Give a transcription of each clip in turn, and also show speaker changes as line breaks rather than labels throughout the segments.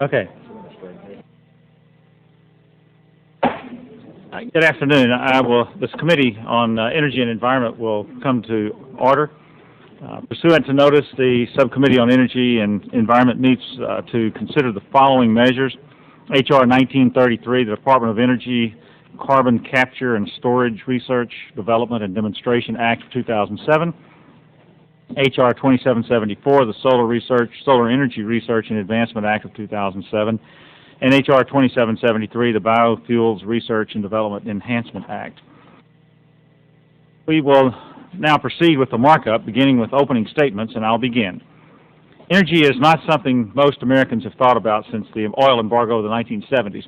Okay. Good afternoon. This Committee on Energy and Environment will come to order. Pursuant to notice, the Subcommittee on Energy and Environment meets to consider the following measures. H.R. 1933, the Department of Energy Carbon Capture and Storage Research, Development, and Demonstration Act of 2007. H.R. 2774, the Solar Energy Research and Advancement Act of 2007. And H.R. 2773, the Biofuels Research and Development Enhancement Act. We will now proceed with the markup, beginning with opening statements, and I'll begin. Energy is not something most Americans have thought about since the oil embargo of the 1970s.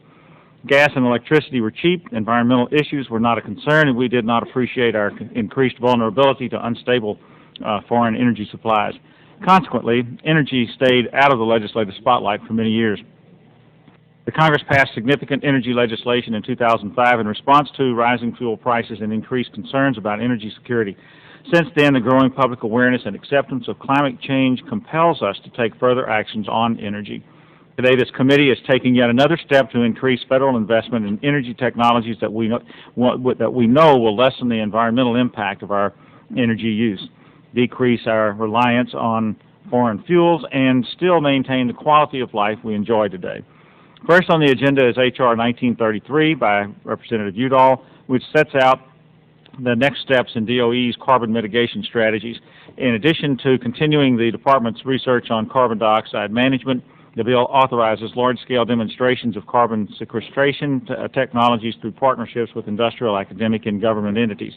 Gas and electricity were cheap, environmental issues were not a concern, and we did not appreciate our increased vulnerability to unstable foreign energy supplies. Consequently, energy stayed out of the legislative spotlight for many years. The Congress passed significant energy legislation in 2005 in response to rising fuel prices and increased concerns about energy security. Since then, the growing public awareness and acceptance of climate change compels us to take further actions on energy. Today, this committee is taking yet another step to increase federal investment in energy technologies that we know will lessen the environmental impact of our energy use, decrease our reliance on foreign fuels, and still maintain the quality of life we enjoy today. First on the agenda is H.R. 1933 by Representative Udall, which sets out the next steps in DOE's carbon mitigation strategies. In addition to continuing the department's research on carbon dioxide management, the bill authorizes large-scale demonstrations of carbon sequestration technologies through partnerships with industrial, academic, and government entities.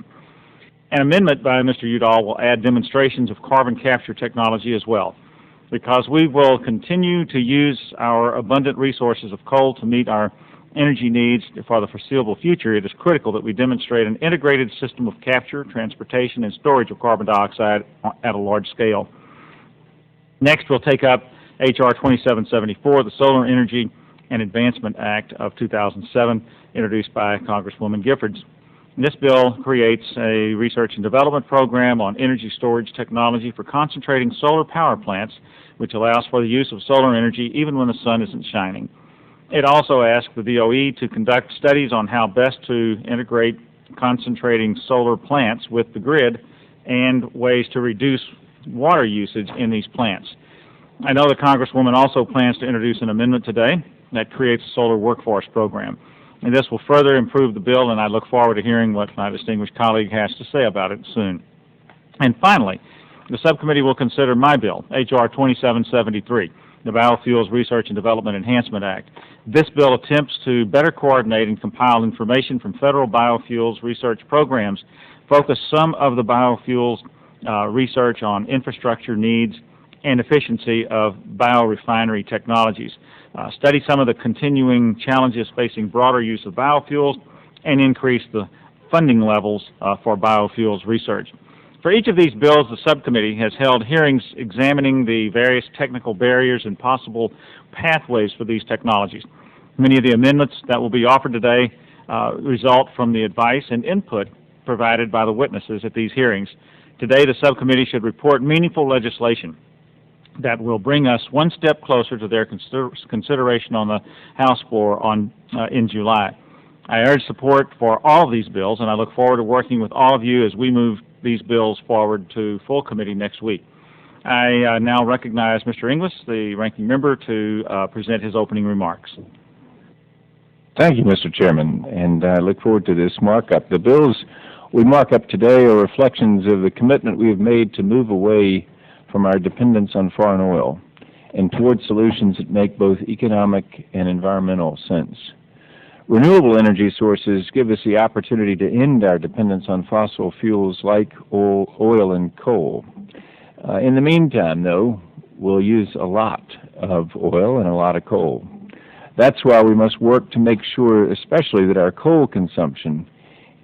An amendment by Mr. Udall will add demonstrations of carbon capture technology as well. Because we will continue to use our abundant resources of coal to meet our energy needs for the foreseeable future, it is critical that we demonstrate an integrated system of capture, transportation, and storage of carbon dioxide at a large scale. Next, we'll take up H.R. 2774, the Solar Energy and Advancement Act of 2007, introduced by Congresswoman Giffords. This bill creates a research and development program on energy storage technology for concentrating solar power plants, which allows for the use of solar energy even when the sun isn't shining. It also asks the DOE to conduct studies on how best to integrate concentrating solar plants with the grid and ways to reduce water usage in these plants. I know the Congresswoman also plans to introduce an amendment today that creates a solar workforce program. And this will further improve the bill, and I look forward to hearing what my distinguished colleague has to say about it soon. And finally, the subcommittee will consider my bill, H.R. 2773, the Biofuels Research and Development Enhancement Act. This bill attempts to better coordinate and compile information from federal biofuels research programs, focus some of the biofuels research on infrastructure needs and efficiency of biorefinery technologies, study some of the continuing challenges facing broader use of biofuels, and increase the funding levels for biofuels research. For each of these bills, the subcommittee has held hearings examining the various technical barriers and possible pathways for these technologies. Many of the amendments that will be offered today result from the advice and input provided by the witnesses at these hearings. Today, the subcommittee should report meaningful legislation that will bring us one step closer to their consideration on the House floor in July. I urge support for all of these bills, and I look forward to working with all of you as we move these bills forward to full committee next week. I now recognize Mr. Inglis, the ranking member, to present his opening remarks.
Thank you, Mr. Chairman, and I look forward to this markup. The bills we mark up today are reflections of the commitment we have made to move away from our dependence on foreign oil and towards solutions that make both economic and environmental sense. Renewable energy sources give us the opportunity to end our dependence on fossil fuels like oil and coal. In the meantime, though, we'll use a lot of oil and a lot of coal. That's why we must work to make sure, especially, that our coal consumption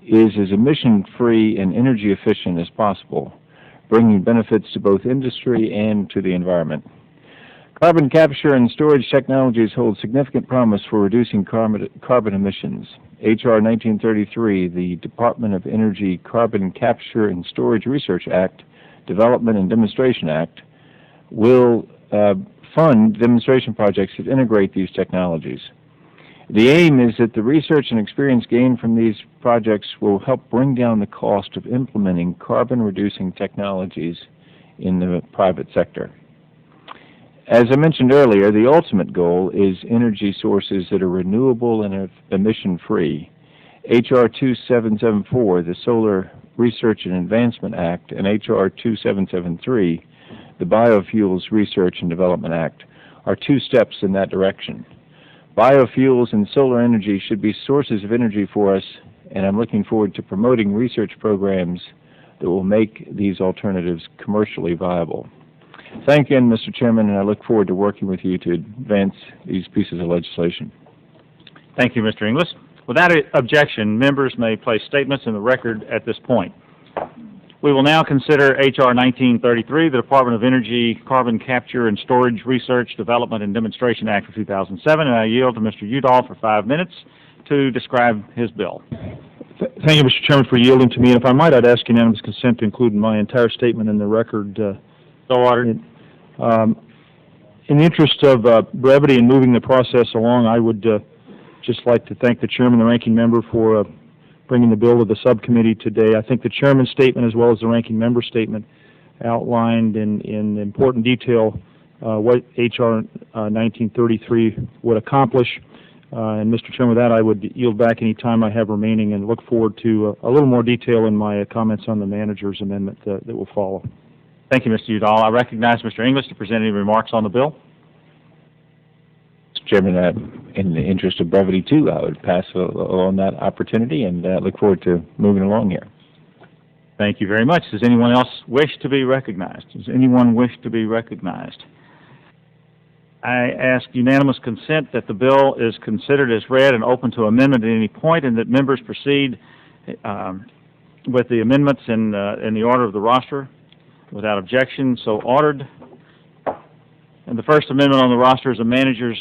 is as emission-free and energy efficient as possible, bringing benefits to both industry and to the environment. Carbon capture and storage technologies hold significant promise for reducing carbon emissions. H.R. 1933, the Department of Energy Carbon Capture and Storage Research Act, Development and Demonstration Act, will fund demonstration projects that integrate these technologies. The aim is that the research and experience gained from these projects will help bring down the cost of implementing carbon-reducing technologies in the private sector. As I mentioned earlier, the ultimate goal is energy sources that are renewable and emission-free. H.R. 2774, the Solar Research and Advancement Act, and H.R. 2773, the Biofuels Research and Development Act, are two steps in that direction. Biofuels and solar energy should be sources of energy for us, and I'm looking forward to promoting research programs that will make these alternatives commercially viable. Thank you, Mr. Chairman, and I look forward to working with you to advance these pieces of legislation.
Thank you, Mr. Inglis. Without objection, members may place statements in the record at this point. We will now consider H.R. 1933, the Department of Energy Carbon Capture and Storage Research, Development, and Demonstration Act of 2007, and I yield to Mr. Udall for 5 minutes to describe his bill.
Thank you, Mr. Chairman, for yielding to me. And if I might, I'd ask unanimous consent to include my entire statement in the record.
So ordered.
In the interest of brevity and moving the process along, I would just like to thank the chairman and the ranking member for bringing the bill to the subcommittee today. I think the chairman's statement as well as the ranking member statement outlined in important detail what H.R. 1933 would accomplish. And Mr. Chairman, with that, I would yield back any time I have remaining and look forward to a little more detail in my comments on the manager's amendment that will follow.
Thank you, Mr. Udall. I recognize Mr. Inglis to present any remarks on the bill.
Mr. Chairman, in the interest of brevity, too, I would pass along that opportunity and look forward to moving along here.
Thank you very much. Does anyone else wish to be recognized? Does anyone wish to be recognized? I ask unanimous consent that the bill is considered as read and open to amendment at any point, and that members proceed with the amendments in the order of the roster. Without objection, so ordered. And the first amendment on the roster is a manager's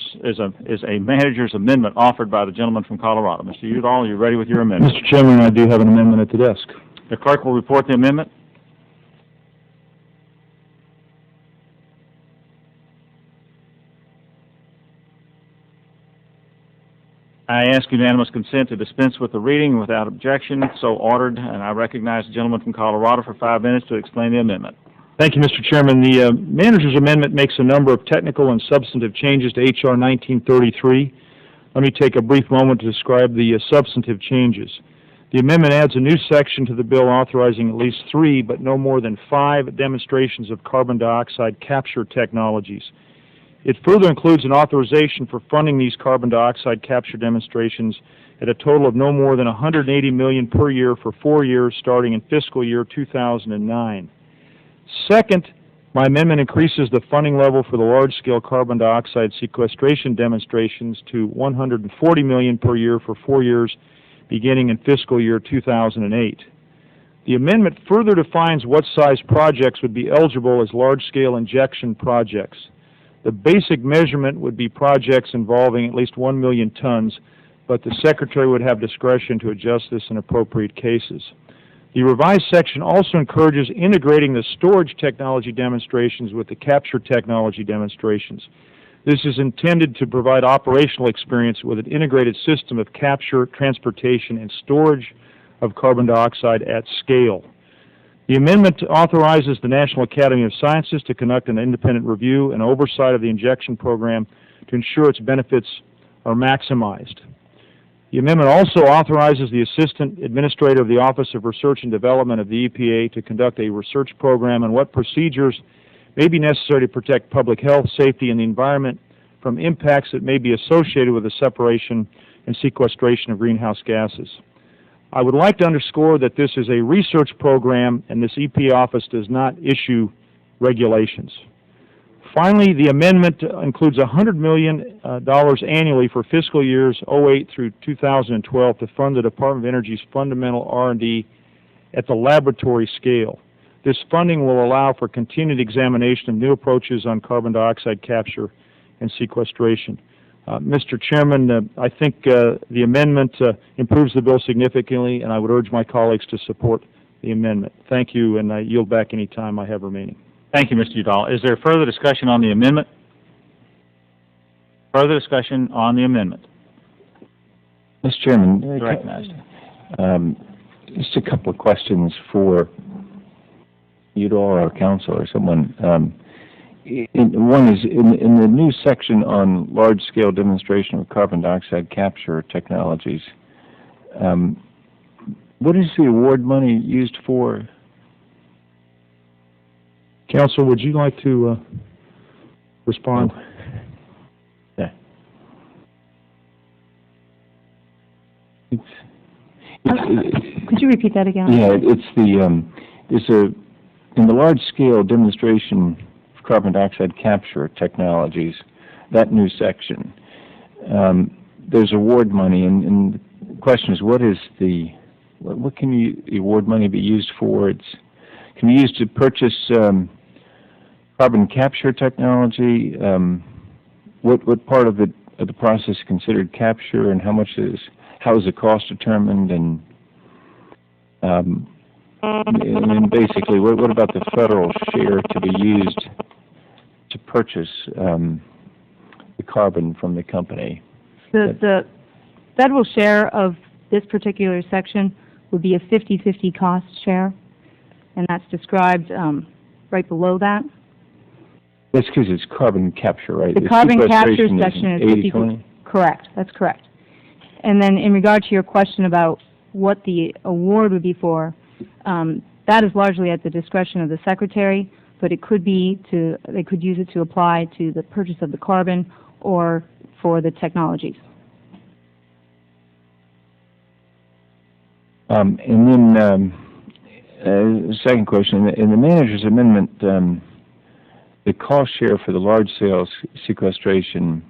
amendment offered by the gentleman from Colorado. Mr. Udall, are you ready with your amendment?
Mr. Chairman, I do have an amendment at the desk.
The clerk will report the amendment. I ask unanimous consent to dispense with the reading without objection. So ordered, and I recognize the gentleman from Colorado for 5 minutes to explain the amendment.
Thank you, Mr. Chairman. The manager's amendment makes a number of technical and substantive changes to H.R. 1933. Let me take a brief moment to describe the substantive changes. The amendment adds a new section to the bill authorizing at least 3, but no more than 5 demonstrations of carbon dioxide capture technologies. It further includes an authorization for funding these carbon dioxide capture demonstrations at a total of no more than $180 million per year for 4 years starting in fiscal year 2009. Second, my amendment increases the funding level for the large-scale carbon dioxide sequestration demonstrations to $140 million per year for 4 years beginning in fiscal year 2008. The amendment further defines what size projects would be eligible as large-scale injection projects. The basic measurement would be projects involving at least 1 million tons, but the Secretary would have discretion to adjust this in appropriate cases. The revised section also encourages integrating the storage technology demonstrations with the capture technology demonstrations. This is intended to provide operational experience with an integrated system of capture, transportation, and storage of carbon dioxide at scale. The amendment authorizes the National Academy of Sciences to conduct an independent review and oversight of the injection program to ensure its benefits are maximized. The amendment also authorizes the Assistant Administrator of the Office of Research and Development of the EPA to conduct a research program on what procedures may be necessary to protect public health, safety, and the environment from impacts that may be associated with the separation and sequestration of greenhouse gases. I would like to underscore that this is a research program and this EPA office does not issue regulations. Finally, the amendment includes $100 million annually for fiscal years 2008 through 2012 to fund the Department of Energy's fundamental R&D at the laboratory scale. This funding will allow for continued examination of new approaches on carbon dioxide capture and sequestration. Mr. Chairman, I think the amendment improves the bill significantly, and I would urge my colleagues to support the amendment. Thank you, and I yield back any time I have remaining.
Thank you, Mr. Udall. Is there further discussion on the amendment? Further discussion on the amendment?
Mr. Chairman,
Recognized.
Just a couple of questions for you all or council or someone. One is, in the new section on large-scale demonstration of carbon dioxide capture technologies, what is the award money used for?
Council, would you like to respond?
Yeah.
Could you repeat that again?
Yeah, in the large-scale demonstration of carbon dioxide capture technologies, that new section, there's award money, and the question is, what can the award money be used for? Can be used to purchase carbon capture technology. What part of the process is considered capture, and how is the cost determined, and basically, what about the federal share to be used to purchase the carbon from the company?
The federal share of this particular section would be a 50-50 cost share, and that's described right below that.
That's because it's carbon capture, right?
The carbon capture
sequestration
section is
80/20?
Correct, that's correct. And then in regard to your question about what the award would be for, that is largely at the discretion of the Secretary, but it could be they could use it to apply to the purchase of the carbon or for the technologies.
And then second question, in the manager's amendment, the cost share for the large-scale sequestration,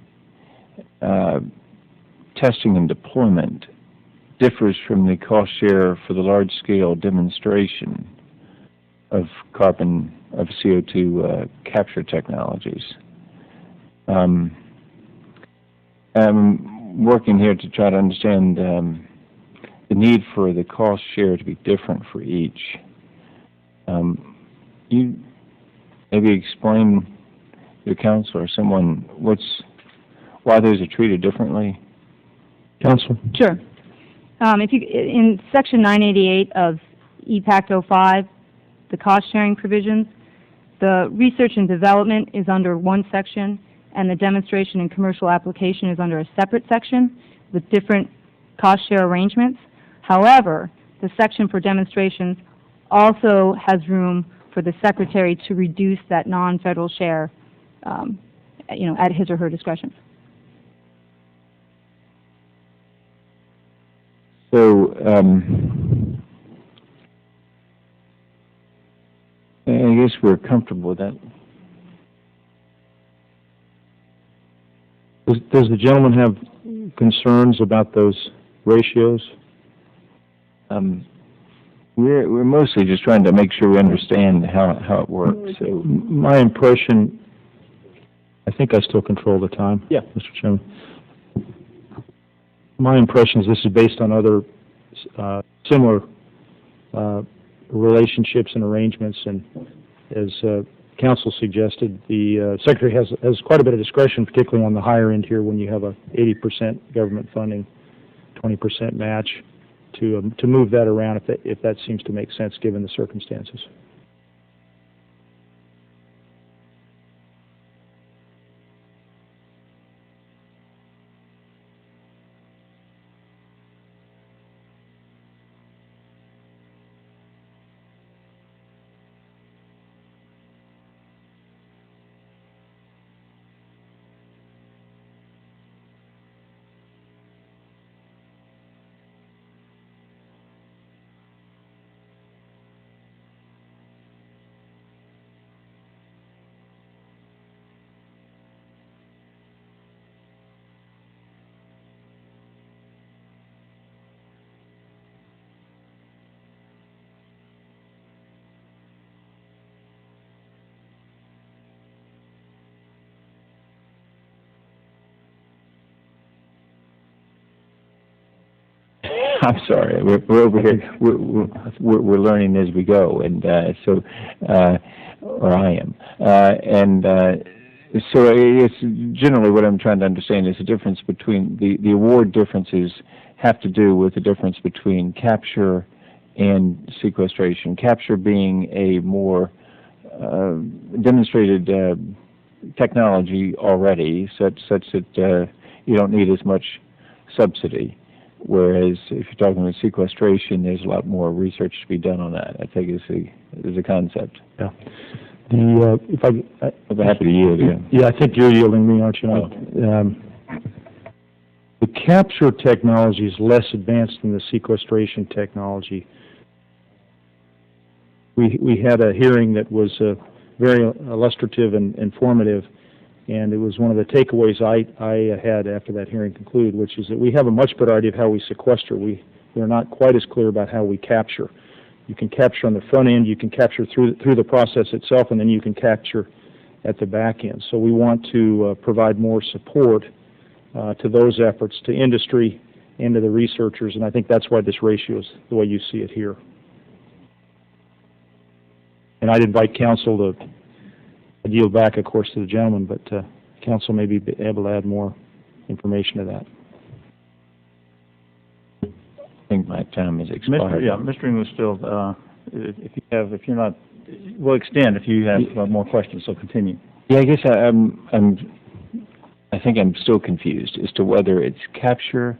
testing and deployment differs from the cost share for the large-scale demonstration of CO2 capture technologies. I'm working here to try to understand the need for the cost share to be different for each. You maybe explain to council or someone why those are treated differently?
Council?
Sure. In Section 988 of EPACT 05, the cost-sharing provisions, the research and development is under one section, and the demonstration and commercial application is under a separate section with different cost-share arrangements. However, the section for demonstrations also has room for the Secretary to reduce that non-federal share, at his or her discretion.
So, I guess we're comfortable with that.
Does the gentleman have concerns about those ratios?
We're mostly just trying to make sure we understand how it works. So,
My impression, I think I still control the time.
Yeah.
Mr. Chairman. My impression is this is based on other similar relationships and arrangements, and as council suggested, the Secretary has quite a bit of discretion, particularly on the higher end here when you have a 80% government funding, 20% match, to move that around if that seems to make sense given the circumstances.
I'm sorry, we're over here. We're learning as we go, and or I am. And So it's generally what I'm trying to understand is the difference between the award differences have to do with the difference between capture and sequestration. Capture being a more demonstrated technology already, such that you don't need as much subsidy. Whereas if you're talking about sequestration, there's a lot more research to be done on that. I think is the concept.
Yeah.
I'm happy to yield again.
Yeah, I think you're yielding me, aren't you? The capture technology is less advanced than the sequestration technology. We had a hearing that was very illustrative and informative, and it was one of the takeaways I had after that hearing concluded, which is that we have a much better idea of how we sequester. We're not quite as clear about how we capture. You can capture on the front end, you can capture through the process itself, and then you can capture at the back end. So we want to provide more support to those efforts, to industry and to the researchers, and I think that's why this ratio is the way you see it here. And I'd invite council to yield back, of course, to the gentleman, but council may be able to add more information to that.
I think my time has expired.
Mr. English, still, if you're not, we'll extend if you have more questions. So continue.
Yeah, I guess I think I'm still confused as to whether it's capture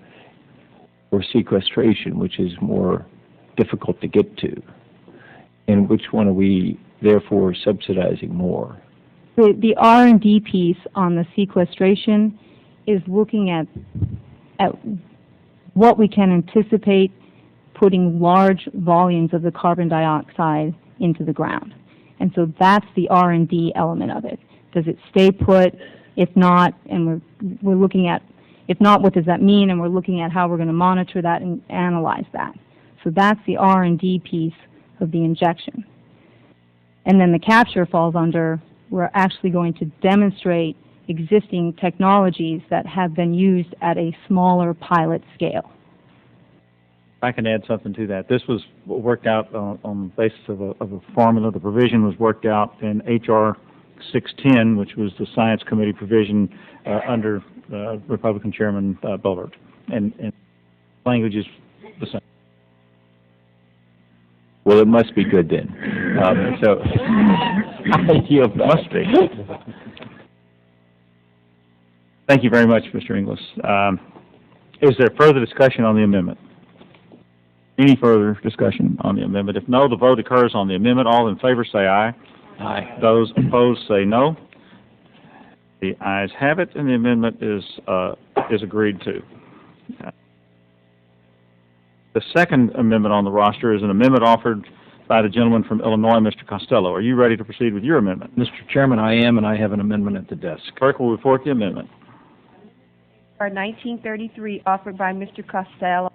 or sequestration, which is more difficult to get to, and which one are we therefore subsidizing more?
The R&D piece on the sequestration is looking at what we can anticipate putting large volumes of the carbon dioxide into the ground. And so that's the R&D element of it. Does it stay put? If not, and we're looking at, if not, what does that mean? And we're looking at how we're going to monitor that and analyze that. So that's the R&D piece of the injection. And then the capture falls under, we're actually going to demonstrate existing technologies that have been used at a smaller pilot scale.
I can add something to that. This was worked out on the basis of a formula. The provision was worked out in H.R. 610, which was the Science Committee provision under Republican Chairman Bullard. And language is the same.
Well, it must be good then. So I yield back.
Must be. Thank you very much, Mr. Inglis. Is there further discussion on the amendment? Any further discussion on the amendment? If no, the vote occurs on the amendment. All in favor say aye.
Aye.
Those opposed say no. The ayes have it, and the amendment is agreed to. The second amendment on the roster is an amendment offered by the gentleman from Illinois, Mr. Costello. Are you ready to proceed with your amendment?
Mr. Chairman, I am, and I have an amendment at the desk.
Clerk will report the amendment.
1933, offered by Mr. Costello.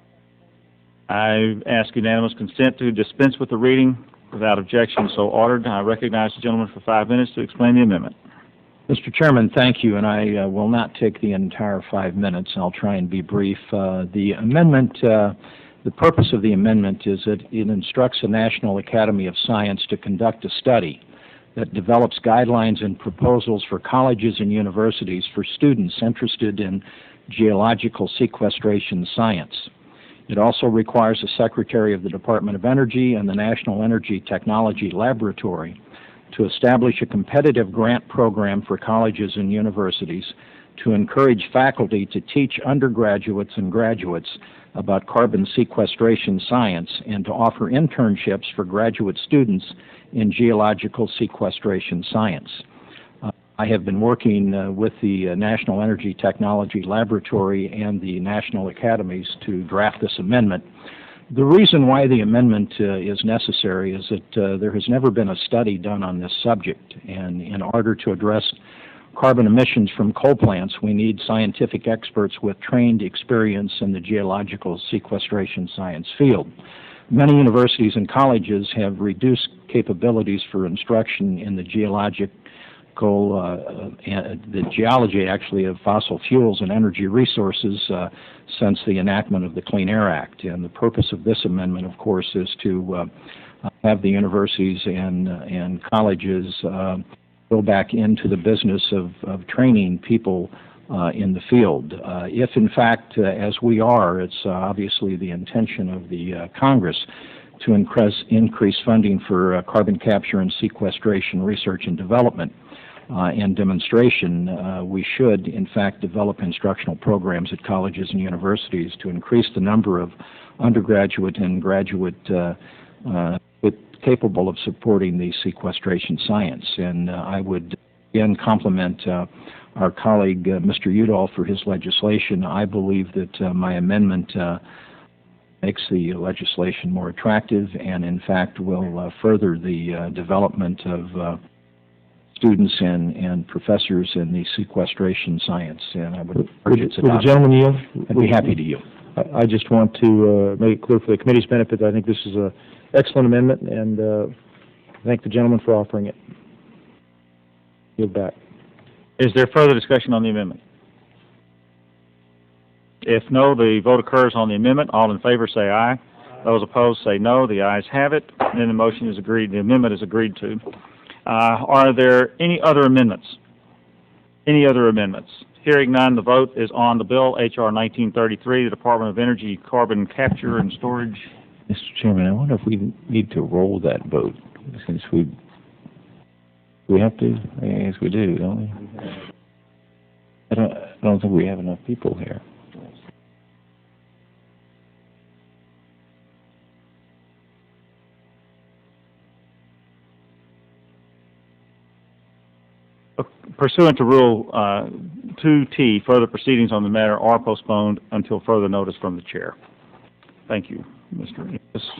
I ask unanimous consent to dispense with the reading without objection, so ordered. I recognize the gentleman for 5 minutes to explain the amendment.
Mr. Chairman, thank you, and I will not take the entire 5 minutes. I'll try and be brief. The amendment, the purpose of the amendment is that it instructs the National Academy of Science to conduct a study that develops guidelines and proposals for colleges and universities for students interested in geological sequestration science. It also requires the Secretary of the Department of Energy and the National Energy Technology Laboratory to establish a competitive grant program for colleges and universities to encourage faculty to teach undergraduates and graduates about carbon sequestration science and to offer internships for graduate students in geological sequestration science. I have been working with the National Energy Technology Laboratory and the National Academies to draft this amendment. The reason why the amendment is necessary is that there has never been a study done on this subject, and in order to address carbon emissions from coal plants, we need scientific experts with trained experience in the geological sequestration science field. Many universities and colleges have reduced capabilities for instruction in the geology actually of fossil fuels and energy resources since the enactment of the Clean Air Act. And the purpose of this amendment, of course, is to have the universities and colleges go back into the business of training people in the field. If, in fact, as we are, it's obviously the intention of the Congress to increase funding for carbon capture and sequestration research and development and demonstration, we should, in fact, develop instructional programs at colleges and universities to increase the number of undergraduate and graduate capable of supporting the sequestration science. And I would again compliment our colleague, Mr. Udall, for his legislation. I believe that my amendment makes the legislation more attractive and, in fact, will further the development of students and professors in the sequestration science. And I would urge its
Will the
adoption.
gentleman yield?
I'd be happy to yield.
I just want to make it clear for the committee's benefit that I think this is an excellent amendment, and thank the gentleman for offering it. Yield back.
Is there further discussion on the amendment? If no, the vote occurs on the amendment. All in favor say aye. Those opposed say no. The ayes have it. And then the motion is agreed. The amendment is agreed to. Are there any other amendments? Any other amendments? Hearing none, the vote is on the bill, H.R. 1933, the Department of Energy Carbon Capture and Storage.
Mr. Chairman, I wonder if we need to roll that vote, since we have to? I guess we do, don't we? I don't think we have enough people here.
Pursuant to Rule 2T, further proceedings on the matter are postponed until further notice from the chair. Thank you, Mr. Ennis.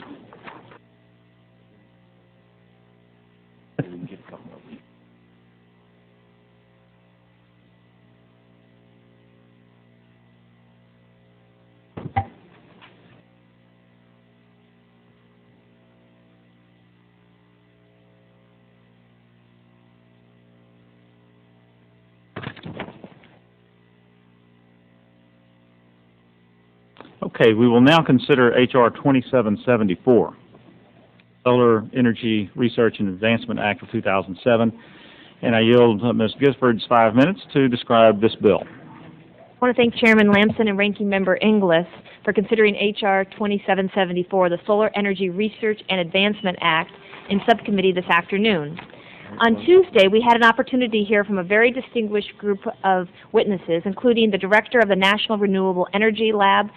Okay, we will now consider H.R. 2774, Solar Energy Research and Advancement Act of 2007, and I yield Ms. Gisford's 5 minutes to describe this bill.
I want to thank Chairman Lamson and Ranking Member Inglis for considering H.R. 2774, the Solar Energy Research and Advancement Act, in subcommittee this afternoon. On Tuesday, we had an opportunity to hear from a very distinguished group of witnesses, including the Director of the National Renewable Energy Lab,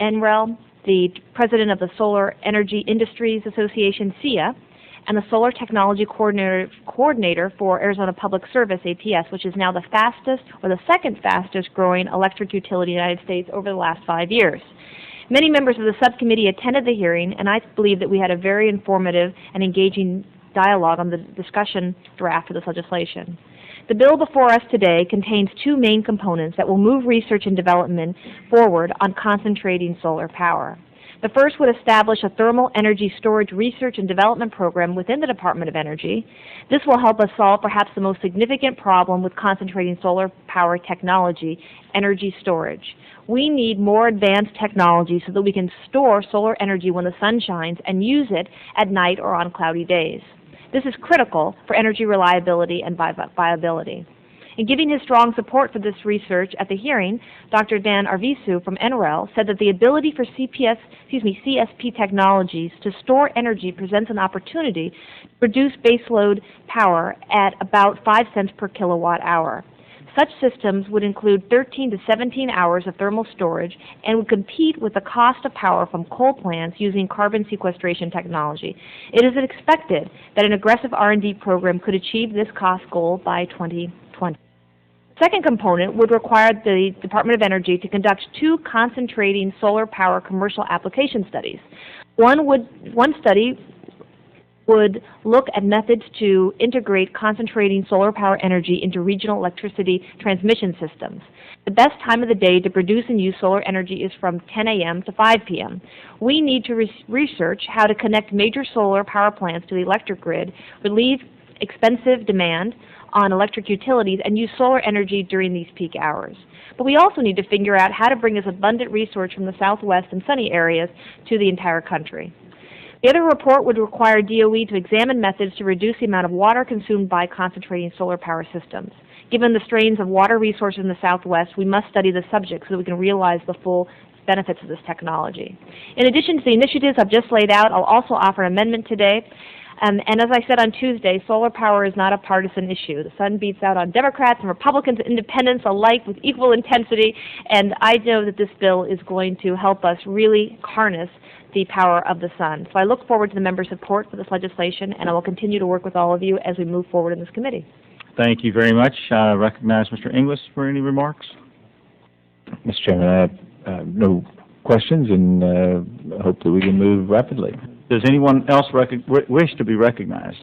NREL, the President of the Solar Energy Industries Association, SEIA, and the Solar Technology Coordinator for Arizona Public Service, APS, which is now the fastest or the second fastest growing electric utility in the United States over the last 5 years. Many members of the subcommittee attended the hearing, and I believe that we had a very informative and engaging dialogue on the discussion draft of this legislation. The bill before us today contains two main components that will move research and development forward on concentrating solar power. The first would establish a thermal energy storage research and development program within the Department of Energy. This will help us solve perhaps the most significant problem with concentrating solar power technology, energy storage. We need more advanced technology so that we can store solar energy when the sun shines and use it at night or on cloudy days. This is critical for energy reliability and viability. In giving his strong support for this research at the hearing, Dr. Dan Arvisu from NREL said that the ability for CSP technologies to store energy presents an opportunity to produce baseload power at about 5 cents per kilowatt hour. Such systems would include 13 to 17 hours of thermal storage and would compete with the cost of power from coal plants using carbon sequestration technology. It is expected that an aggressive R&D program could achieve this cost goal by 2020. The second component would require the Department of Energy to conduct 2 concentrating solar power commercial application studies. One study would look at methods to integrate concentrating solar power energy into regional electricity transmission systems. The best time of the day to produce and use solar energy is from 10 a.m. to 5 p.m. We need to research how to connect major solar power plants to the electric grid, relieve expensive demand on electric utilities, and use solar energy during these peak hours. But we also need to figure out how to bring this abundant resource from the southwest and sunny areas to the entire country. The other report would require DOE to examine methods to reduce the amount of water consumed by concentrating solar power systems. Given the strains of water resources in the Southwest, we must study the subject so that we can realize the full benefits of this technology. In addition to the initiatives I've just laid out, I'll also offer an amendment today. And as I said on Tuesday, solar power is not a partisan issue. The sun beats out on Democrats and Republicans and independents alike with equal intensity, and I know that this bill is going to help us really harness the power of the sun. So I look forward to the members' support for this legislation, and I will continue to work with all of you as we move forward in this committee.
Thank you very much. I recognize Mr. Inglis for any remarks.
Mr. Chairman, I have no questions, and hope that we can move rapidly.
Does anyone else wish to be recognized?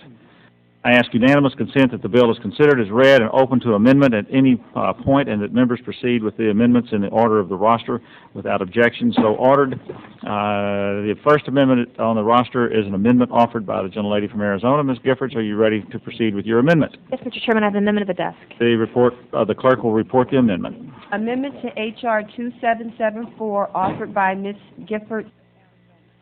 I ask unanimous consent that the bill is considered as read and open to amendment at any point, and that members proceed with the amendments in the order of the roster without objection. So ordered. The first amendment on the roster is an amendment offered by the gentlelady from Arizona. Ms. Giffords, are you ready to proceed with your amendment?
Yes, Mr. Chairman, I have an amendment at the desk.
The clerk will report the amendment.
Amendment to H.R. 2774, offered by Ms. Gifford.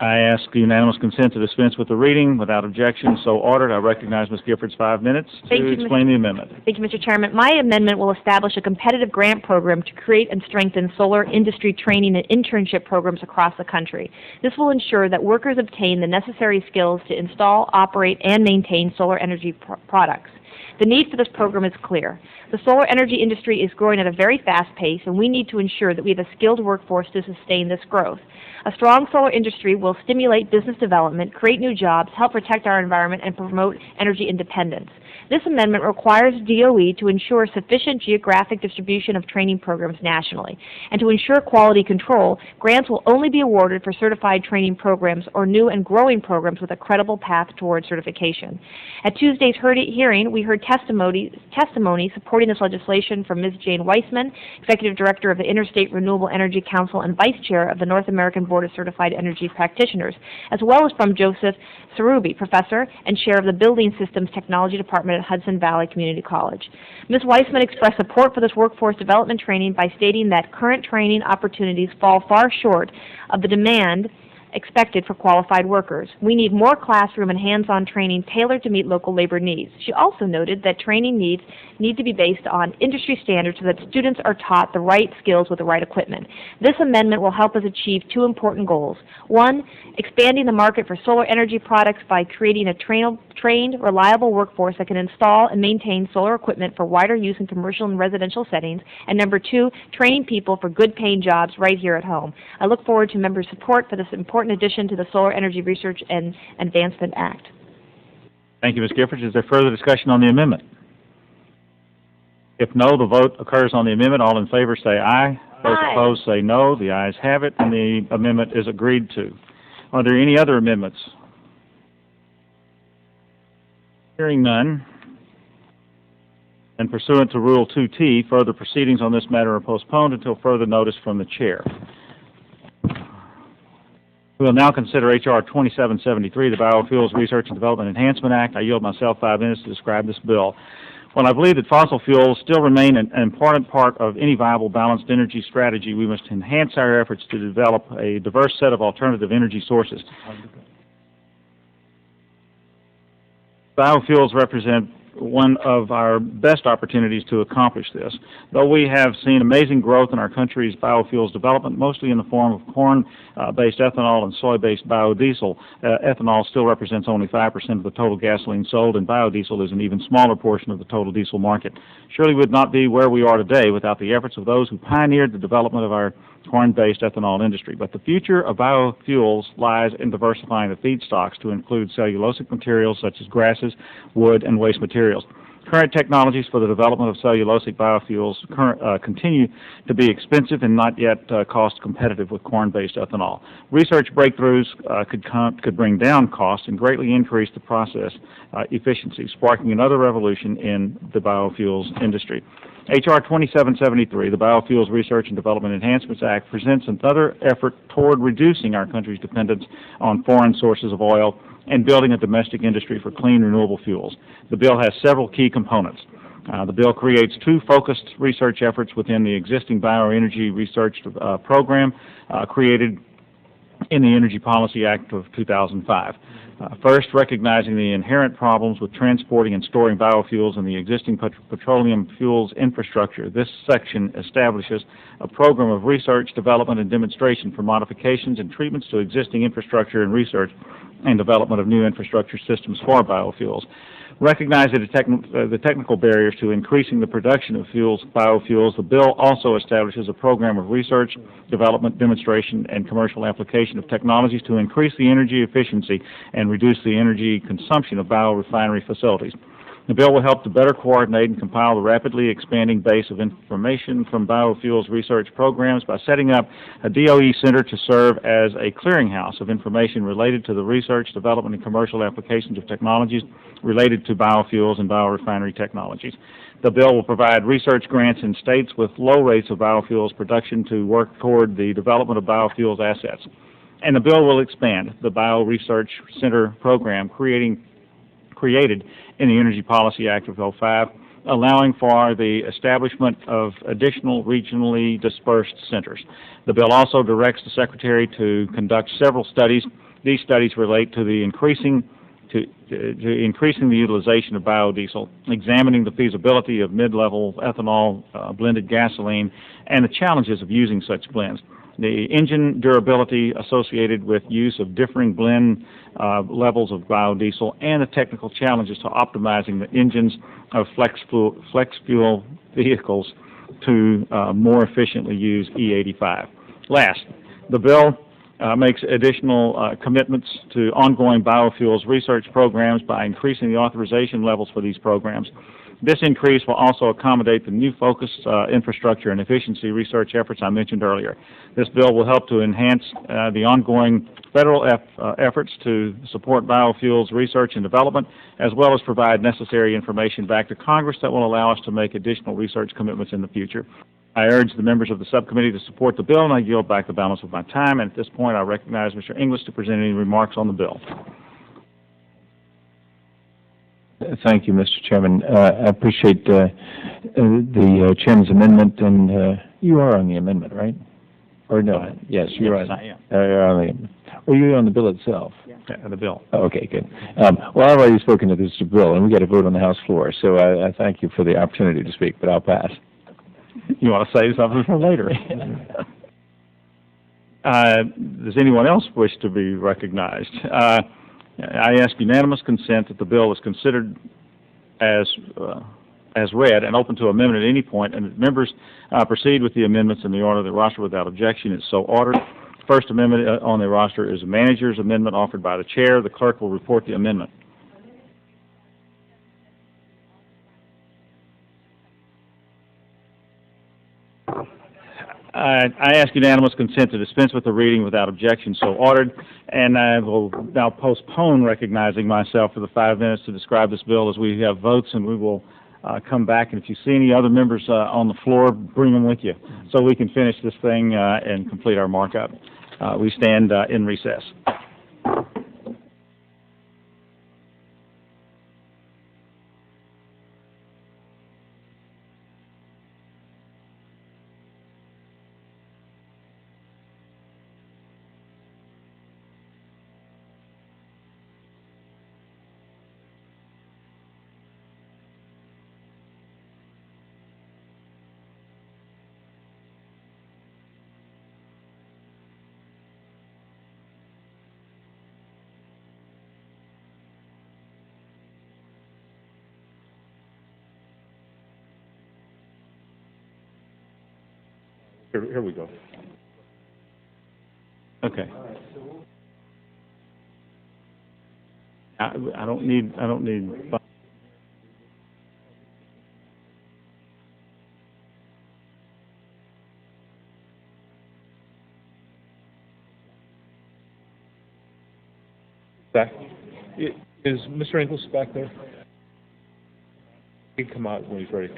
I ask unanimous consent to dispense with the reading without objection. So ordered. I recognize Ms. Giffords 5 minutes to explain the amendment.
Thank you, Mr. Chairman. My amendment will establish a competitive grant program to create and strengthen solar industry training and internship programs across the country. This will ensure that workers obtain the necessary skills to install, operate, and maintain solar energy products. The need for this program is clear. The solar energy industry is growing at a very fast pace, and we need to ensure that we have a skilled workforce to sustain this growth. A strong solar industry will stimulate business development, create new jobs, help protect our environment, and promote energy independence. This amendment requires DOE to ensure sufficient geographic distribution of training programs nationally. And to ensure quality control, grants will only be awarded for certified training programs or new and growing programs with a credible path toward certification. At Tuesday's hearing, we heard testimony supporting this legislation from Ms. Jane Weissman, Executive Director of the Interstate Renewable Energy Council and Vice Chair of the North American Board of Certified Energy Practitioners, as well as from Joseph Sarubi, Professor and Chair of the Building Systems Technology Department at Hudson Valley Community College. Ms. Weissman expressed support for this workforce development training by stating that current training opportunities fall far short of the demand expected for qualified workers. We need more classroom and hands-on training tailored to meet local labor needs. She also noted that training needs need to be based on industry standards so that students are taught the right skills with the right equipment. This amendment will help us achieve two important goals. One, expanding the market for solar energy products by creating a trained, reliable workforce that can install and maintain solar equipment for wider use in commercial and residential settings. And number two, training people for good-paying jobs right here at home. I look forward to members' support for this important addition to the Solar Energy Research and Advancement Act.
Thank you, Ms. Giffords. Is there further discussion on the amendment? If no, the vote occurs on the amendment. All in favor say aye. Those opposed say no. The ayes have it, and the amendment is agreed to. Are there any other amendments? Hearing none, and pursuant to Rule 2T, further proceedings on this matter are postponed until further notice from the Chair. We will now consider H.R. 2773, the Biofuels Research and Development Enhancement Act. I yield myself 5 minutes to describe this bill. While I believe that fossil fuels still remain an important part of any viable balanced energy strategy, we must enhance our efforts to develop a diverse set of alternative energy sources. Biofuels represent one of our best opportunities to accomplish this. Though we have seen amazing growth in our country's biofuels development, mostly in the form of corn-based ethanol and soy-based biodiesel, ethanol still represents only 5% of the total gasoline sold, and biodiesel is an even smaller portion of the total diesel market. Surely we would not be where we are today without the efforts of those who pioneered the development of our corn-based ethanol industry. But the future of biofuels lies in diversifying the feedstocks to include cellulosic materials such as grasses, wood, and waste materials. Current technologies for the development of cellulosic biofuels continue to be expensive and not yet cost competitive with corn-based ethanol. Research breakthroughs could bring down costs and greatly increase the process efficiency, sparking another revolution in the biofuels industry. H.R. 2773, the Biofuels Research and Development Enhancements Act, presents another effort toward reducing our country's dependence on foreign sources of oil and building a domestic industry for clean, renewable fuels. The bill has several key components. The bill creates 2 focused research efforts within the existing bioenergy research program created in the Energy Policy Act of 2005. First, recognizing the inherent problems with transporting and storing biofuels in the existing petroleum fuels infrastructure, this section establishes a program of research, development, and demonstration for modifications and treatments to existing infrastructure and research and development of new infrastructure systems for biofuels. Recognizing the technical barriers to increasing the production of biofuels, the bill also establishes a program of research, development, demonstration, and commercial application of technologies to increase the energy efficiency and reduce the energy consumption of biorefinery facilities. The bill will help to better coordinate and compile the rapidly expanding base of information from biofuels research programs by setting up a DOE center to serve as a clearinghouse of information related to the research, development, and commercial applications of technologies related to biofuels and biorefinery technologies. The bill will provide research grants in states with low rates of biofuels production to work toward the development of biofuels assets. And the bill will expand the Bio Research Center program created in the Energy Policy Act of 2005, allowing for the establishment of additional regionally dispersed centers. The bill also directs the Secretary to conduct several studies. These studies relate to the increasing the utilization of biodiesel, examining the feasibility of mid-level ethanol blended gasoline, and the challenges of using such blends. The engine durability associated with use of differing blend levels of biodiesel, and the technical challenges to optimizing the engines of flex fuel vehicles to more efficiently use E85. Last, the bill makes additional commitments to ongoing biofuels research programs by increasing the authorization levels for these programs. This increase will also accommodate the new focused infrastructure and efficiency research efforts I mentioned earlier. This bill will help to enhance the ongoing federal efforts to support biofuels research and development, as well as provide necessary information back to Congress that will allow us to make additional research commitments in the future. I urge the members of the subcommittee to support the bill, and I yield back the balance of my time. And at this point, I recognize Mr. English to present any remarks on the bill.
Thank you, Mr. Chairman. I appreciate the Chairman's amendment, and you are on the amendment, right? Or no? Yes, you're on.
I am.
You're on the. Or you're on the bill itself?
Yeah, the bill.
Oh, okay, good. Well, I've already spoken to this bill, and we got to vote on the House floor. So I thank you for the opportunity to speak, but I'll pass.
You want to say something for later? Does anyone else wish to be recognized? I ask unanimous consent that the bill is considered as read and open to amendment at any point, and that members proceed with the amendments in the order of the roster without objection. It's so ordered. First amendment on the roster is a manager's amendment offered by the chair. The clerk will report the amendment. I ask unanimous consent to dispense with the reading without objection, so ordered. And I will now postpone recognizing myself for the 5 minutes to describe this bill as we have votes, and we will come back. And if you see any other members on the floor, bring them with you so we can finish this thing and complete our markup. We stand in recess. Here we go. Okay. I don't need.
Back. Is Mr. Ingles back there? He can come out when he's ready.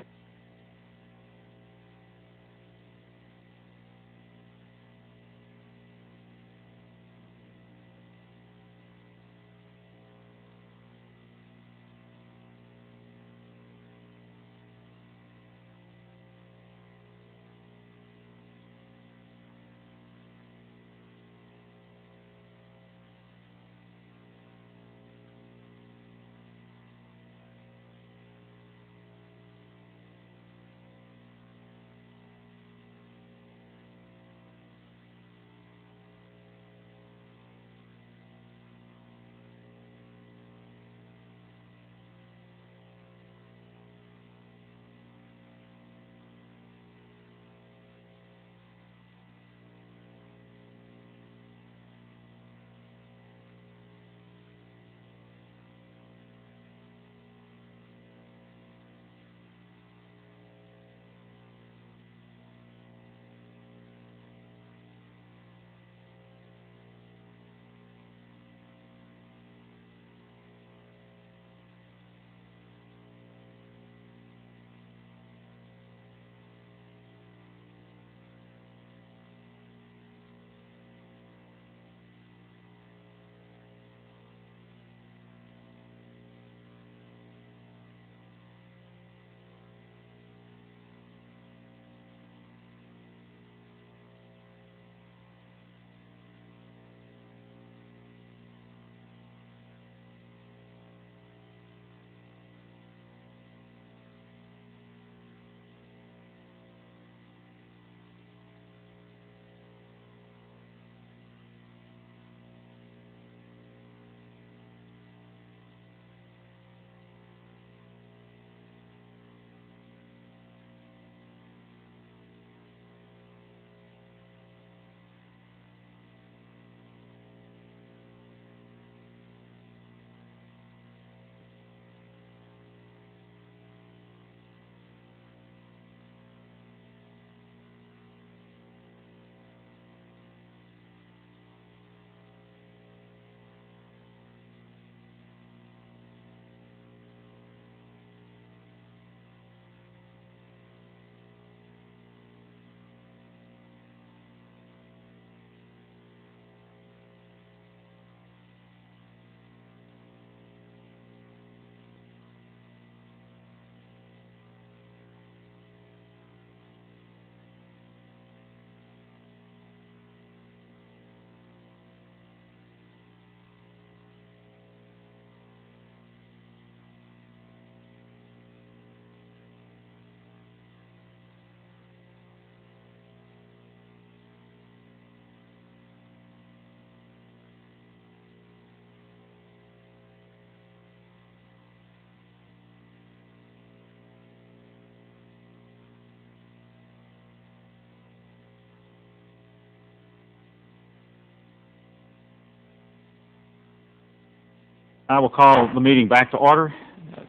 I will call the meeting back to order.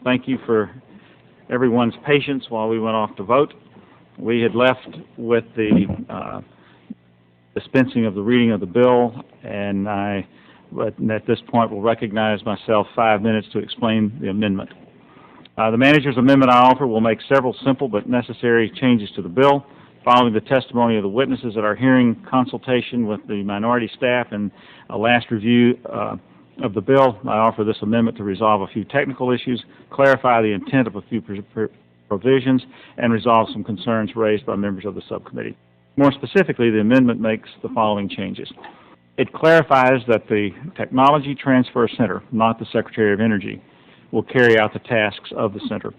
Thank you for everyone's patience while we went off to vote. We had left with the dispensing of the reading of the bill, and but at this point will recognize myself 5 minutes to explain the amendment. The manager's amendment I offer will make several simple but necessary changes to the bill. Following the testimony of the witnesses at our hearing, consultation with the minority staff, and a last review of the bill, I offer this amendment to resolve a few technical issues, clarify the intent of a few provisions, and resolve some concerns raised by members of the subcommittee. More specifically, the amendment makes the following changes. It clarifies that the Technology Transfer Center, not the Secretary of Energy, will carry out the tasks of the center.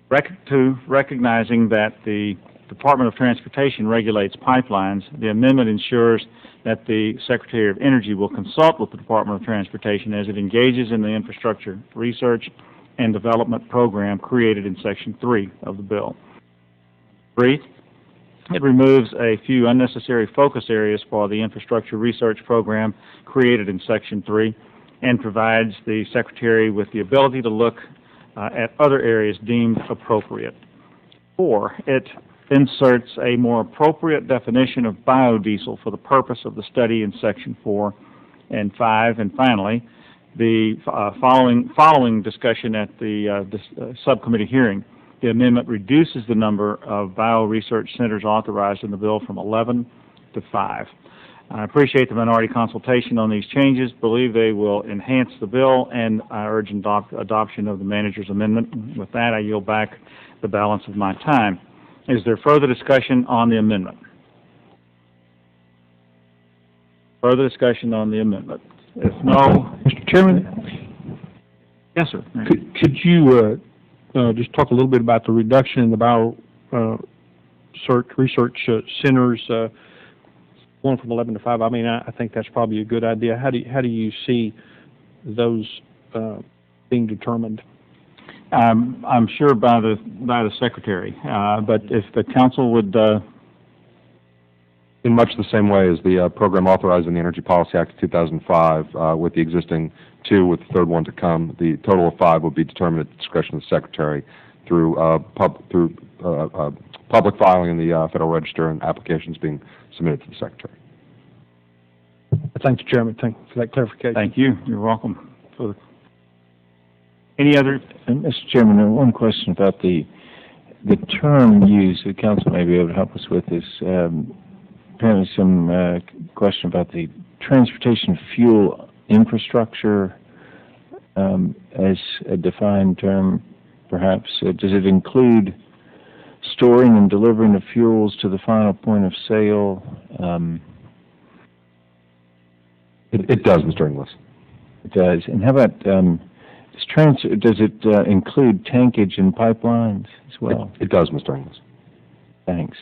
Recognizing that the Department of Transportation regulates pipelines, the amendment ensures that the Secretary of Energy will consult with the Department of Transportation as it engages in the infrastructure research and development program created in Section 3 of the bill. 3, it removes a few unnecessary focus areas for the infrastructure research program created in Section 3 and provides the Secretary with the ability to look at other areas deemed appropriate. 4, it inserts a more appropriate definition of biodiesel for the purpose of the study in Section 4. And 5, and finally, the following discussion at the subcommittee hearing, the amendment reduces the number of bio-research centers authorized in the bill from 11 to 5. I appreciate the minority consultation on these changes, believe they will enhance the bill, and I urge adoption of the manager's amendment. With that, I yield back the balance of my time. Is there further discussion on the amendment? Further discussion on the amendment? If no...
Mr. Chairman?
Yes, sir.
Could you just talk a little bit about the reduction in the bio research centers, going from 11 to 5? I mean, I think that's probably a good idea. How do you see those being determined?
I'm sure by the Secretary, but if the council would...
In much the same way as the program authorized in the Energy Policy Act of 2005, with the existing 2, with the third one to come, the total of 5 will be determined at the discretion of the Secretary through public filing in the Federal Register and applications being submitted to the Secretary.
Thank you, Chairman. Thank you for that clarification.
Thank you. You're welcome. Any other?
Mr. Chairman, one question about the term used. The council may be able to help us with this. Apparently some question about the transportation fuel infrastructure as a defined term, perhaps. Does it include storing and delivering the fuels to the final point of sale?
It does, Mr. Inglis.
It does. And how about, does it include tankage and pipelines as well?
It does, Mr. Inglis.
Thanks.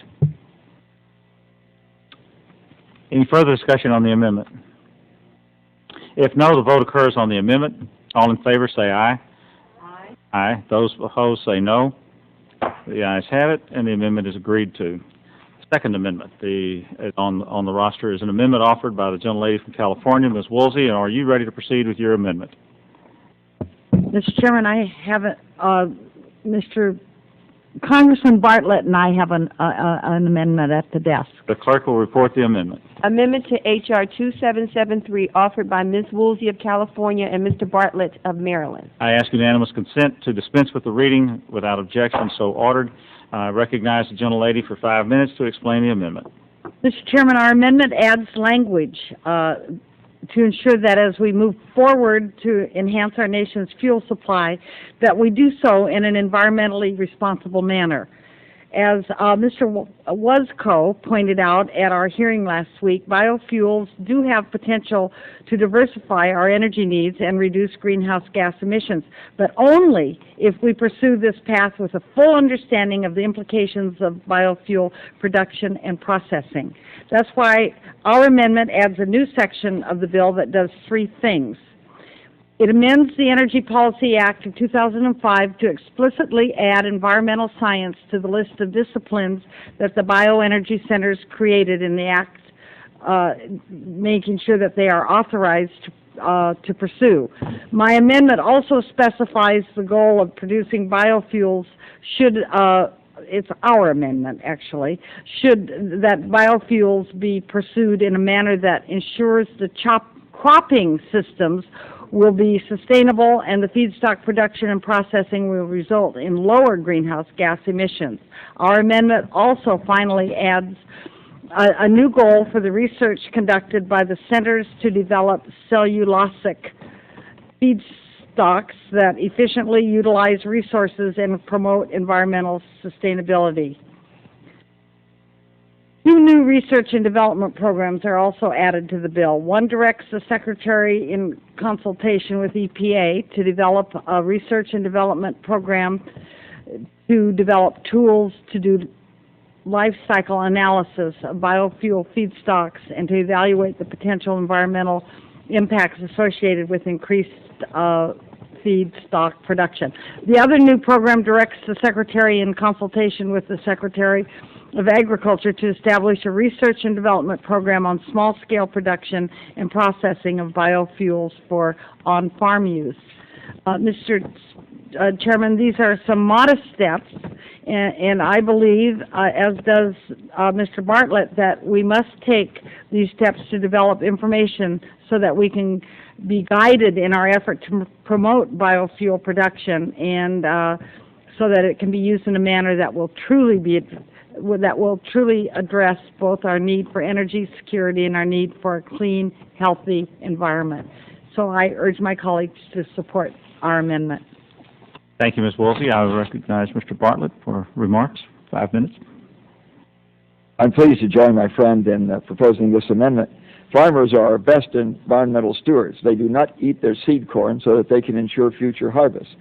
Any further discussion on the amendment? If no, the vote occurs on the amendment. All in favor say aye. Aye. Aye. Those opposed say no. The ayes have it, and the amendment is agreed to. Second amendment on the roster is an amendment offered by the gentlelady from California, Ms. Woolsey. And are you ready to proceed with your amendment?
Mr. Chairman, I have Mr. Congressman Bartlett and I have an amendment at the desk.
The clerk will report the amendment.
Amendment to H.R. 2773 offered by Ms. Woolsey of California and Mr. Bartlett of Maryland.
I ask unanimous consent to dispense with the reading without objection, so ordered. I recognize the gentlelady for 5 minutes to explain the amendment.
Mr. Chairman, our amendment adds language to ensure that as we move forward to enhance our nation's fuel supply, that we do so in an environmentally responsible manner. As Mr. Wasco pointed out at our hearing last week, biofuels do have potential to diversify our energy needs and reduce greenhouse gas emissions, but only if we pursue this path with a full understanding of the implications of biofuel production and processing. That's why our amendment adds a new section of the bill that does 3 things. It amends the Energy Policy Act of 2005 to explicitly add environmental science to the list of disciplines that the bioenergy centers created in the Act, making sure that they are authorized to pursue. My amendment also specifies the goal of producing biofuels should, it's our amendment actually, should that biofuels be pursued in a manner that ensures the cropping systems will be sustainable and the feedstock production and processing will result in lower greenhouse gas emissions. Our amendment also finally adds a new goal for the research conducted by the Centers to Develop Cellulosic Feedstocks that efficiently utilize resources and promote environmental sustainability. Two new research and development programs are also added to the bill. One directs the Secretary in consultation with EPA to develop a research and development program to develop tools to do life cycle analysis of biofuel feedstocks and to evaluate the potential environmental impacts associated with increased feedstock production. The other new program directs the Secretary in consultation with the Secretary of Agriculture to establish a research and development program on small-scale production and processing of biofuels for on-farm use. Mr. Chairman, these are some modest steps, and I believe, as does Mr. Bartlett, that we must take these steps to develop information so that we can be guided in our effort to promote biofuel production and so that it can be used in a manner that will truly address both our need for energy security and our need for a clean, healthy environment. So I urge my colleagues to support our amendment.
Thank you, Ms. Woolsey. I will recognize Mr. Bartlett for remarks. 5 minutes.
I'm pleased to join my friend in proposing this amendment. Farmers are our best environmental stewards. They do not eat their seed corn so that they can ensure future harvests.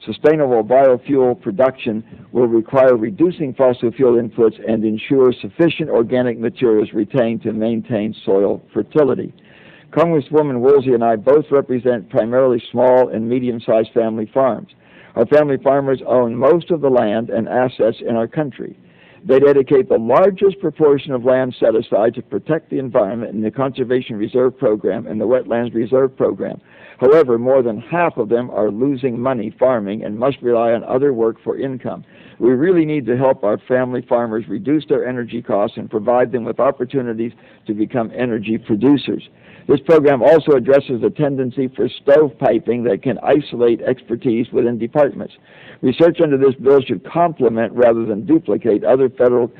Sustainable biofuel production will require reducing fossil fuel inputs and ensure sufficient organic materials retained to maintain soil fertility. Congresswoman Woolsey and I both represent primarily small and medium-sized family farms. Our family farmers own most of the land and assets in our country. They dedicate the largest proportion of land set aside to protect the environment in the Conservation Reserve Program and the Wetlands Reserve Program. However, more than half of them are losing money farming and must rely on other work for income. We really need to help our family farmers reduce their energy costs and provide them with opportunities to become energy producers. This program also addresses the tendency for stovepiping that can isolate expertise within departments. Research under this bill should complement rather than duplicate other federal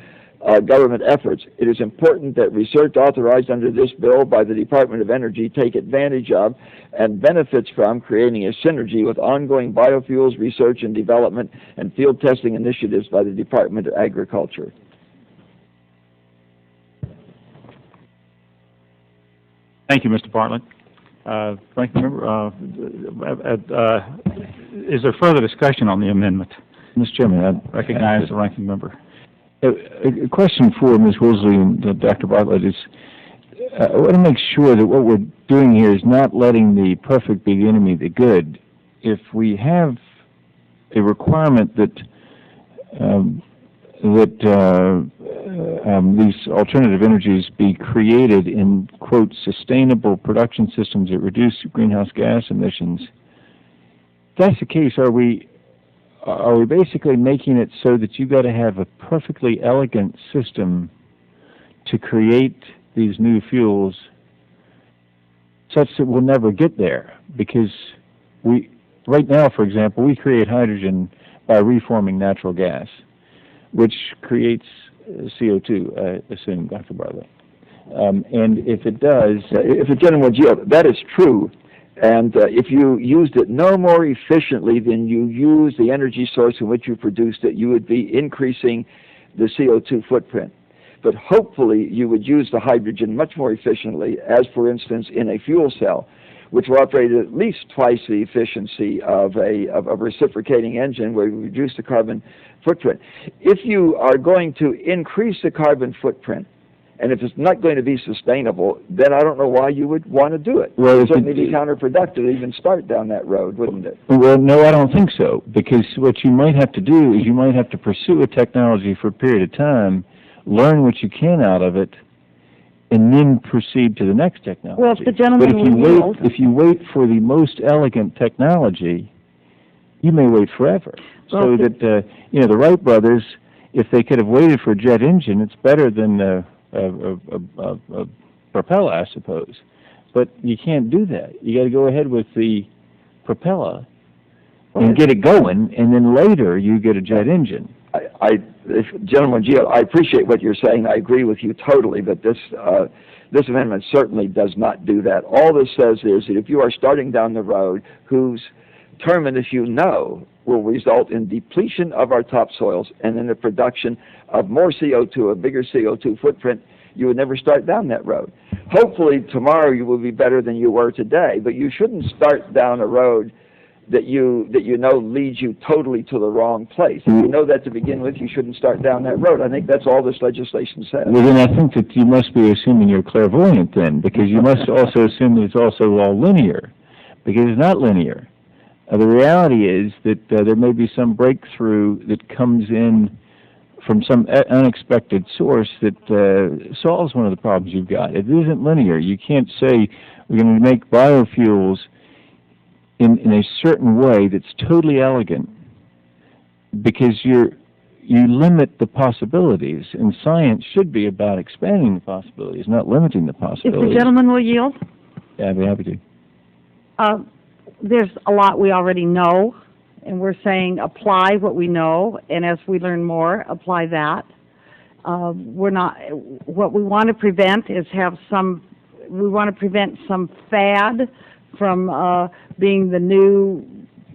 government efforts. It is important that research authorized under this bill by the Department of Energy take advantage of and benefits from creating a synergy with ongoing biofuels research and development and field testing initiatives by the Department of Agriculture.
Thank you, Mr. Bartlett. Ranking Member, is there further discussion on the amendment?
Mr. Chairman,
I recognize the Ranking Member.
A question for Ms. Woolsey and Dr. Bartlett is, I want to make sure that what we're doing here is not letting the perfect be the enemy of the good. If we have a requirement that these alternative energies be created in, quote, sustainable production systems that reduce greenhouse gas emissions, if that's the case, are we basically making it so that you've got to have a perfectly elegant system to create these new fuels such that we'll never get there? Because right now, for example, we create hydrogen by reforming natural gas, which creates CO2, I assume, Dr. Bartlett. And if it does...
If the gentleman would yield, that is true. And if you used it no more efficiently than you use the energy source in which you produced it, you would be increasing the CO2 footprint. But hopefully you would use the hydrogen much more efficiently, as for instance in a fuel cell, which will operate at least twice the efficiency of a reciprocating engine, where you reduce the carbon footprint. If you are going to increase the carbon footprint, and if it's not going to be sustainable, then I don't know why you would want to do it. Well, it would certainly be counterproductive to even start down that road, wouldn't it?
Well, no, I don't think so, because what you might have to do is you might have to pursue a technology for a period of time, learn what you can out of it, and then proceed to the next technology.
Well, if the
But
gentleman will yield.
if you wait for the most elegant technology, you may wait forever.
Well,
So that, the Wright brothers, if they could have waited for a jet engine, it's better than a propeller, I suppose. But you can't do that. You got to go ahead with the propeller and get it going, and then later you get a jet engine.
Gentleman Gio, I appreciate what you're saying. I agree with you totally, but this amendment certainly does not do that. All this says is that if you are starting down the road whose terminus you know will result in depletion of our topsoils and in the production of more CO2, a bigger CO2 footprint, you would never start down that road. Hopefully tomorrow you will be better than you were today, but you shouldn't start down a road that you know leads you totally to the wrong place. If you know that to begin with, you shouldn't start down that road. I think that's all this legislation says.
Well, then I think that you must be assuming you're clairvoyant then, because you must also assume that it's also all linear, because it's not linear. The reality is that there may be some breakthrough that comes in from some unexpected source that solves one of the problems you've got. It isn't linear. You can't say we're going to make biofuels in a certain way that's totally elegant, because you limit the possibilities, and science should be about expanding the possibilities, not limiting the
If
possibilities.
the gentleman will yield.
Yeah, I'd be happy to.
There's a lot we already know, and we're saying apply what we know, and as we learn more, apply that. What we want to prevent is we want to prevent some fad from being the new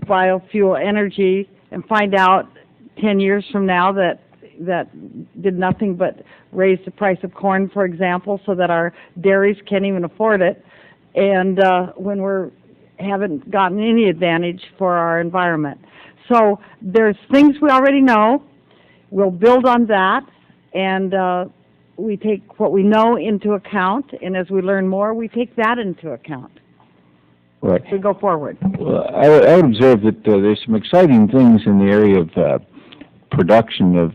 biofuel energy and find out 10 years from now that did nothing but raise the price of corn, for example, so that our dairies can't even afford it, and when we haven't gotten any advantage for our environment. So there's things we already know. We'll build on that, and we take what we know into account, and as we learn more, we take that into account.
Right.
We go forward.
Well, I would observe that there's some exciting things in the area of production of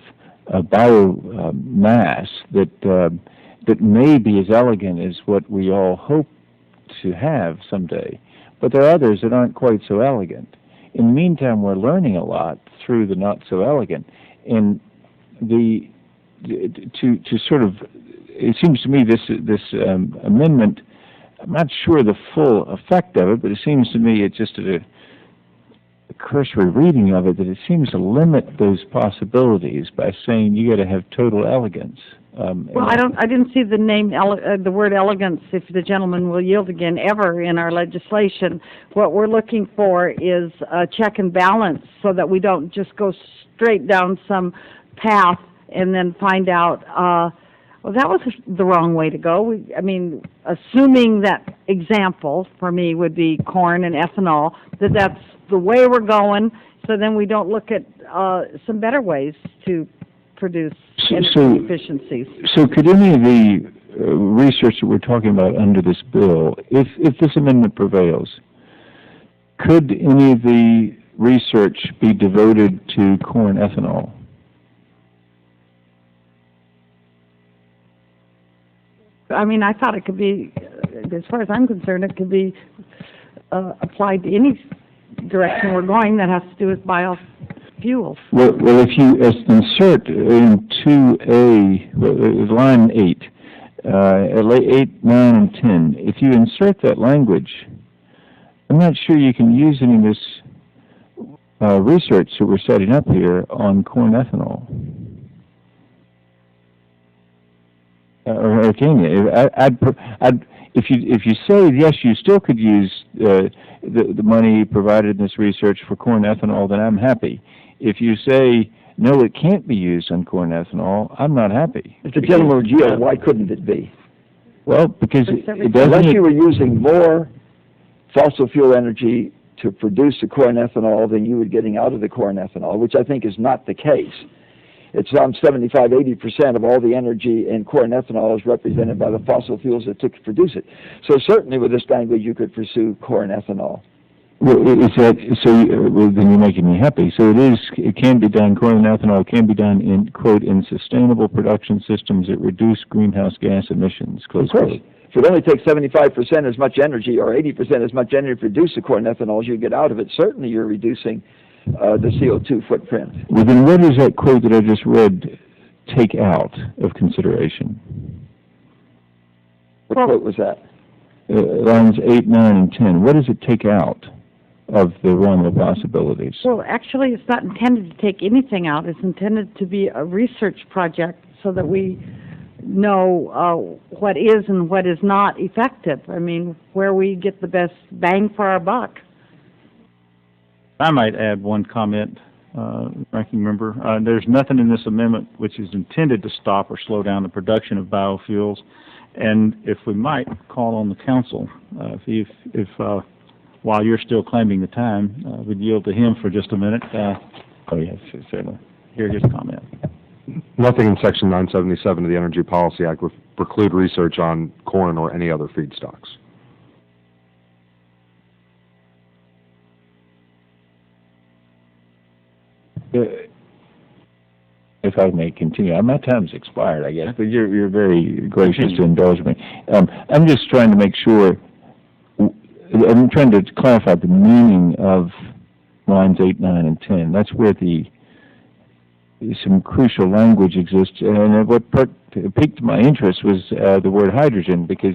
biomass that may be as elegant as what we all hope to have someday. But there are others that aren't quite so elegant. In the meantime, we're learning a lot through the not so elegant. And to sort of, it seems to me this amendment, I'm not sure the full effect of it, but it seems to me it's just a cursory reading of it that it seems to limit those possibilities by saying you got to have total elegance.
Well, I didn't see the name, the word elegance, if the gentleman will yield again, ever in our legislation. What we're looking for is a check and balance so that we don't just go straight down some path and then find out, well, that was the wrong way to go. Assuming that example for me would be corn and ethanol, that's the way we're going, so then we don't look at some better ways to produce energy efficiencies.
So could any of the research that we're talking about under this bill, if this amendment prevails, could any of the research be devoted to corn ethanol?
I thought it could be, as far as I'm concerned, it could be applied to any direction we're going that has to do with biofuels.
Well, if you insert in 2A, line 8, 8, 9, and 10, if you insert that language, I'm not sure you can use any of this research that we're setting up here on corn ethanol. Or can you? If you say yes, you still could use the money provided in this research for corn ethanol, then I'm happy. If you say no, it can't be used on corn ethanol, I'm not happy.
Mr. General Gio, why couldn't it be?
Well, because it doesn't.
Unless you were using more fossil fuel energy to produce the corn ethanol than you were getting out of the corn ethanol, which I think is not the case. It's around 75–80% of all the energy in corn ethanol is represented by the fossil fuels that took to produce it. So certainly with this language you could pursue corn ethanol.
Well, is that, well, then you're making me happy. So it can be done, corn and ethanol can be done in, quote, in sustainable production systems that reduce greenhouse gas emissions, close quote.
If it only takes 75% as much energy or 80% as much energy to produce the corn ethanol as you get out of it, certainly you're reducing the CO2 footprint.
Well, then what does that quote that I just read take out of consideration?
What quote was that?
Lines 8, 9, and 10. What does it take out of the realm of possibilities?
Well, actually, it's not intended to take anything out. It's intended to be a research project so that we know what is and what is not effective. I mean, where we get the best bang for our buck.
I might add one comment, Ranking Member. There's nothing in this amendment which is intended to stop or slow down the production of biofuels. And if we might call on the council, if while you're still claiming the time, we'd yield to him for just a minute.
Oh, yes, certainly.
Hear his comment.
Nothing in Section 977 of the Energy Policy Act would preclude research on corn or any other feedstocks.
If I may continue, my time's expired, I guess, but you're very gracious to indulge me. I'm just trying to make sure, I'm trying to clarify the meaning of lines 8, 9, and 10. That's where some crucial language exists, and what piqued my interest was the word hydrogen, because,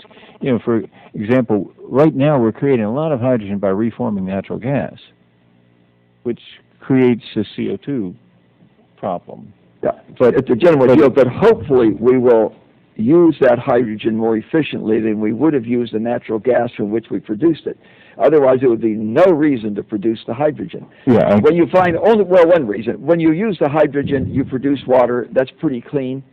for example, right now we're creating a lot of hydrogen by reforming natural gas, which creates a CO2 problem.
Yeah, but it's a general deal, but hopefully we will use that hydrogen more efficiently than we would have used the natural gas from which we produced it. Otherwise, there would be no reason to produce the hydrogen.
Yeah.
When you find one reason. When you use the hydrogen, you produce water. That's pretty clean.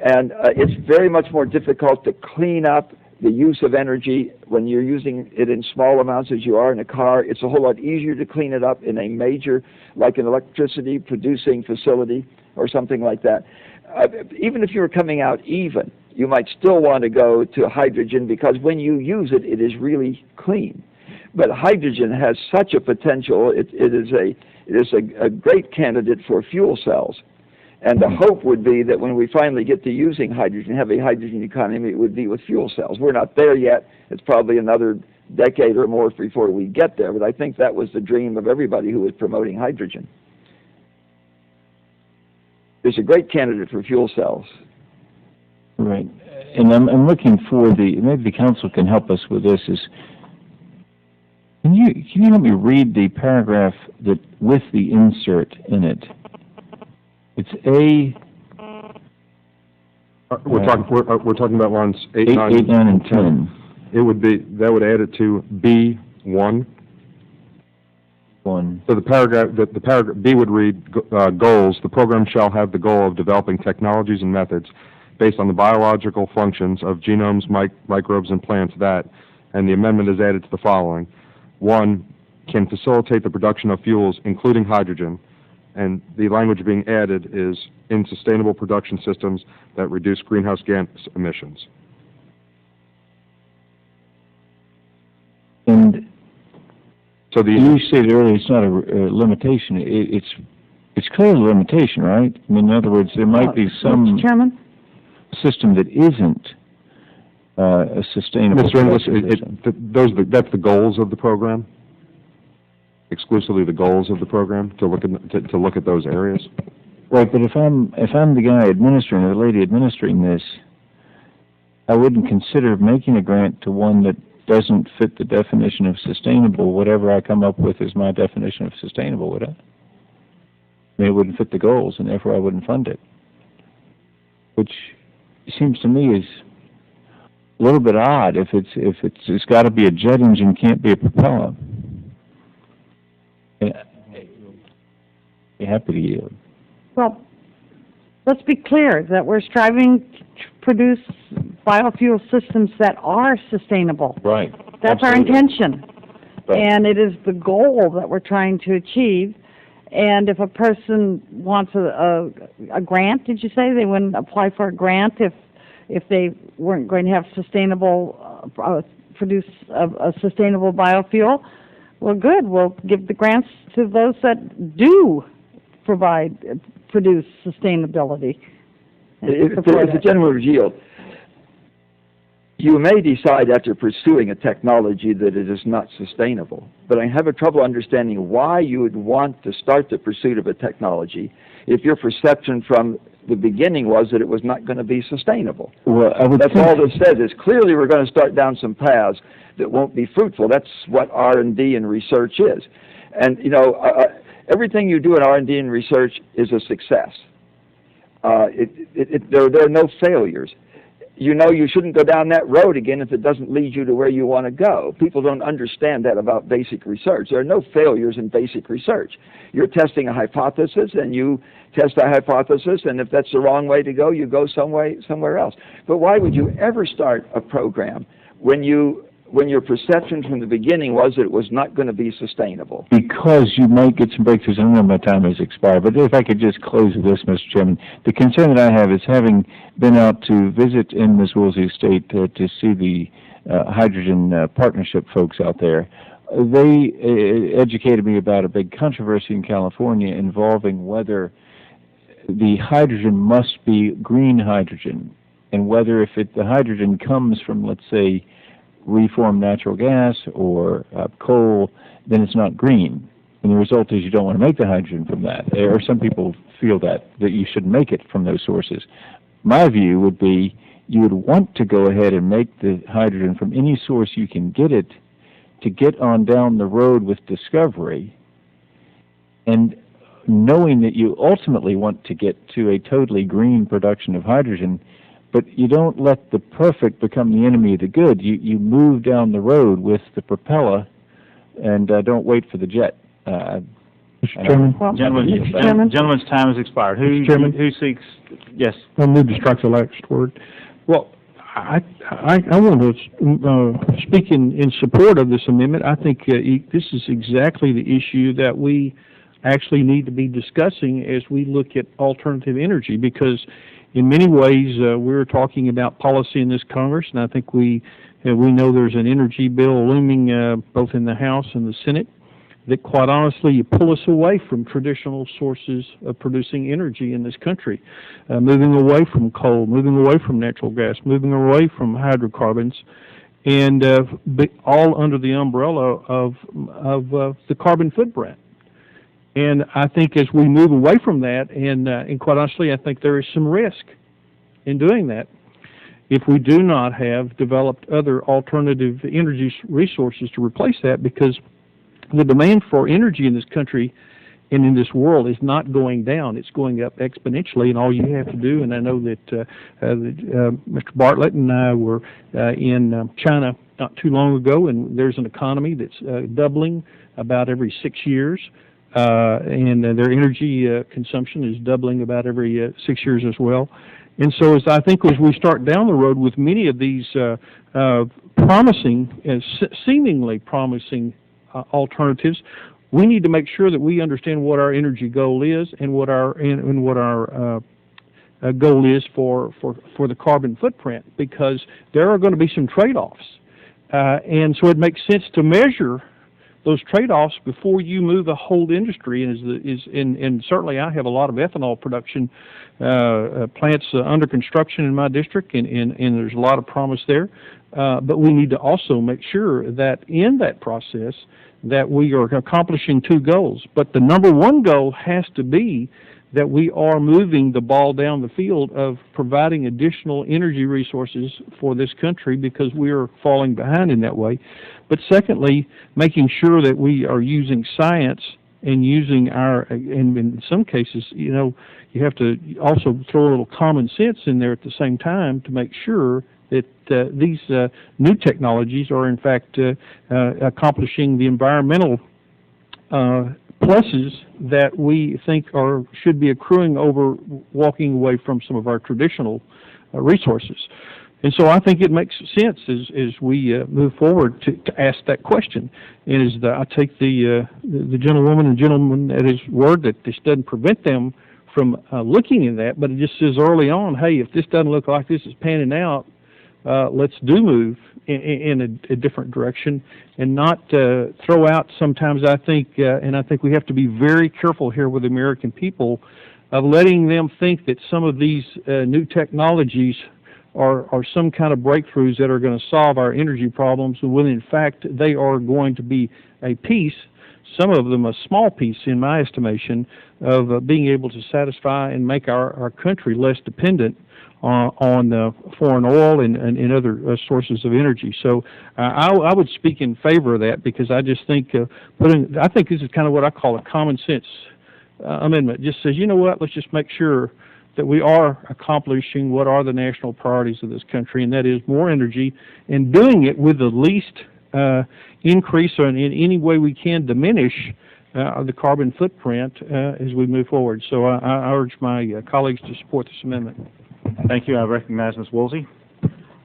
And it's very much more difficult to clean up the use of energy when you're using it in small amounts as you are in a car. It's a whole lot easier to clean it up in a major, like an electricity producing facility or something like that. Even if you were coming out even, you might still want to go to hydrogen because when you use it, it is really clean. But hydrogen has such a potential. It is a great candidate for fuel cells. And the hope would be that when we finally get to using hydrogen, have a hydrogen economy, it would be with fuel cells. We're not there yet. It's probably another decade or more before we get there. But I think that was the dream of everybody who was promoting hydrogen. It's a great candidate for fuel cells.
Right. And I'm looking for maybe the council can help us with this, can you help me read the paragraph that with the insert in it? It's
We're talking about lines 8, 9,
8, 9, and 10.
It would be, that would add it to B1.
1.
So the paragraph B would read goals. The program shall have the goal of developing technologies and methods based on the biological functions of genomes, microbes, and plants that, and the amendment is added to the following. 1, can facilitate the production of fuels, including hydrogen, and the language being added is in sustainable production systems that reduce greenhouse gas emissions.
And
so
you said earlier it's not a limitation. It's clearly a limitation, right? I mean, in other words, there might be some
Mr. Chairman?
system that isn't a sustainable.
Mr. English, that's the goals of the program. Exclusively the goals of the program to look at those areas.
Right, but if I'm the guy administering or the lady administering this, I wouldn't consider making a grant to one that doesn't fit the definition of sustainable. Whatever I come up with is my definition of sustainable, would I? I mean, it wouldn't fit the goals, and therefore I wouldn't fund it. Which seems to me is a little bit odd. If it's got to be a jet engine, can't be a propeller. Be happy to yield.
Well, let's be clear that we're striving to produce biofuel systems that are sustainable.
Right.
That's
Absolutely.
our intention.
Right.
And it is the goal that we're trying to achieve. And if a person wants a grant, did you say they wouldn't apply for a grant if they weren't going to have sustainable produce a sustainable biofuel? Well, good. We'll give the grants to those that do produce sustainability.
It's a general yield. You may decide after pursuing a technology that it is not sustainable, but I have a trouble understanding why you would want to start the pursuit of a technology if your perception from the beginning was that it was not going to be sustainable.
Well,
That's all this says is clearly we're going to start down some paths that won't be fruitful. That's what R&D and research is. And, everything you do in R&D and research is a success. There are no failures. You shouldn't go down that road again if it doesn't lead you to where you want to go. People don't understand that about basic research. There are no failures in basic research. You're testing a hypothesis, and you test a hypothesis, and if that's the wrong way to go, you go somewhere else. But why would you ever start a program when your perception from the beginning was that it was not going to be sustainable?
Because you might get some breakthroughs. I know my time has expired, but if I could just close with this, Mr. Chairman. The concern that I have is, having been out to visit in Ms. Woolsey's state to see the hydrogen partnership folks out there, they educated me about a big controversy in California involving whether the hydrogen must be green hydrogen, and whether if the hydrogen comes from, let's say, reformed natural gas or coal, then it's not green. And the result is you don't want to make the hydrogen from that. Or some people feel that you should make it from those sources. My view would be you would want to go ahead and make the hydrogen from any source you can get it, to get on down the road with discovery, and knowing that you ultimately want to get to a totally green production of hydrogen. But you don't let the perfect become the enemy of the good. You move down the road with the propeller, and don't wait for the jet.
Mr. Chairman?
Gentleman's time has expired. Who seeks? Yes.
I'll move to strike the last word. Well, I want to speak in support of this amendment. I think this is exactly the issue that we actually need to be discussing as we look at alternative energy, because in many ways we're talking about policy in this Congress, and I think we know there's an energy bill looming both in the House and the Senate that, quite honestly, you pull us away from traditional sources of producing energy in this country, moving away from coal, moving away from natural gas, moving away from hydrocarbons, and all under the umbrella of the carbon footprint. And I think as we move away from that, and quite honestly, I think there is some risk in doing that if we do not have developed other alternative energy resources to replace that, because the demand for energy in this country and in this world is not going down. It's going up exponentially, and all you have to do, and I know that Mr. Bartlett and I were in China not too long ago, and there's an economy that's doubling about every 6 years. And their energy consumption is doubling about every 6 years as well. And so I think as we start down the road with many of these seemingly promising alternatives, we need to make sure that we understand what our energy goal is and what our goal is for the carbon footprint, because there are going to be some trade-offs. And so it makes sense to measure those trade-offs before you move a whole industry, and certainly I have a lot of ethanol production plants under construction in my district, and there's a lot of promise there. But we need to also make sure that in that process that we are accomplishing two goals. But the number one goal has to be that we are moving the ball down the field of providing additional energy resources for this country, because we are falling behind in that way. But secondly, making sure that we are using science and using and in some cases, you have to also throw a little common sense in there at the same time to make sure that these new technologies are in fact accomplishing the environmental pluses that we think should be accruing over walking away from some of our traditional resources. And so I think it makes sense as we move forward to ask that question. And I take the gentlewoman and gentleman at his word that this doesn't prevent them from looking at that, but it just says early on, hey, if this doesn't look like this is panning out, let's move in a different direction, and not throw out sometimes, I think, and I think we have to be very careful here with the American people of letting them think that some of these new technologies are some kind of breakthroughs that are going to solve our energy problems, when in fact they are going to be a piece, some of them a small piece in my estimation, of being able to satisfy and make our country less dependent on foreign oil and other sources of energy. So I would speak in favor of that, because I just think I think this is kind of what I call a common sense amendment. It just says, you know what, let's just make sure that we are accomplishing what are the national priorities of this country, and that is more energy, and doing it with the least increase or in any way we can diminish the carbon footprint as we move forward. So I urge my colleagues to support this amendment.
Thank you. I recognize Ms. Woolsey.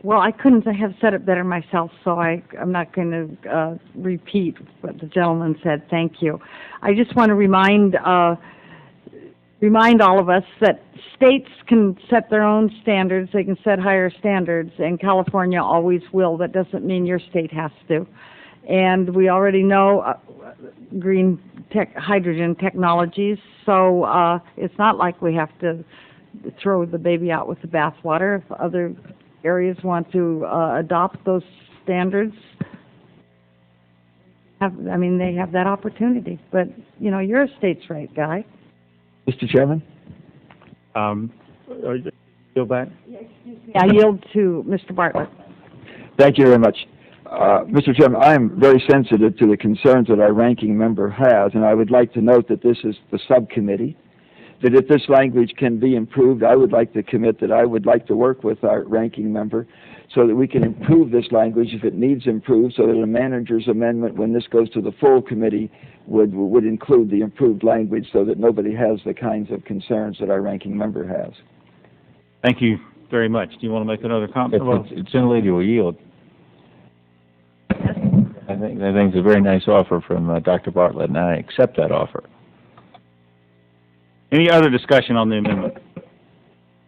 Well, I couldn't have said it better myself, so I'm not going to repeat what the gentleman said. Thank you. I just want to remind all of us that states can set their own standards. They can set higher standards, and California always will. That doesn't mean your state has to. And we already know hydrogen technologies, so it's not like we have to throw the baby out with the bathwater. If other areas want to adopt those standards, they have that opportunity. But, you're a states' right guy.
Mr. Chairman?
Yield back?
I yield to Mr. Bartlett.
Thank you very much. Mr. Chairman, I am very sensitive to the concerns that our ranking member has, and I would like to note that this is the subcommittee, that if this language can be improved, I would like to commit that I would like to work with our ranking member so that we can improve this language if it needs improved, so that a manager's amendment, when this goes to the full committee, would include the improved language so that nobody has the kinds of concerns that our ranking member has.
Thank you very much. Do you want to make another comment?
It's in lady will yield. I think it's a very nice offer from Dr. Bartlett, and I accept that offer.
Any other discussion on the amendment?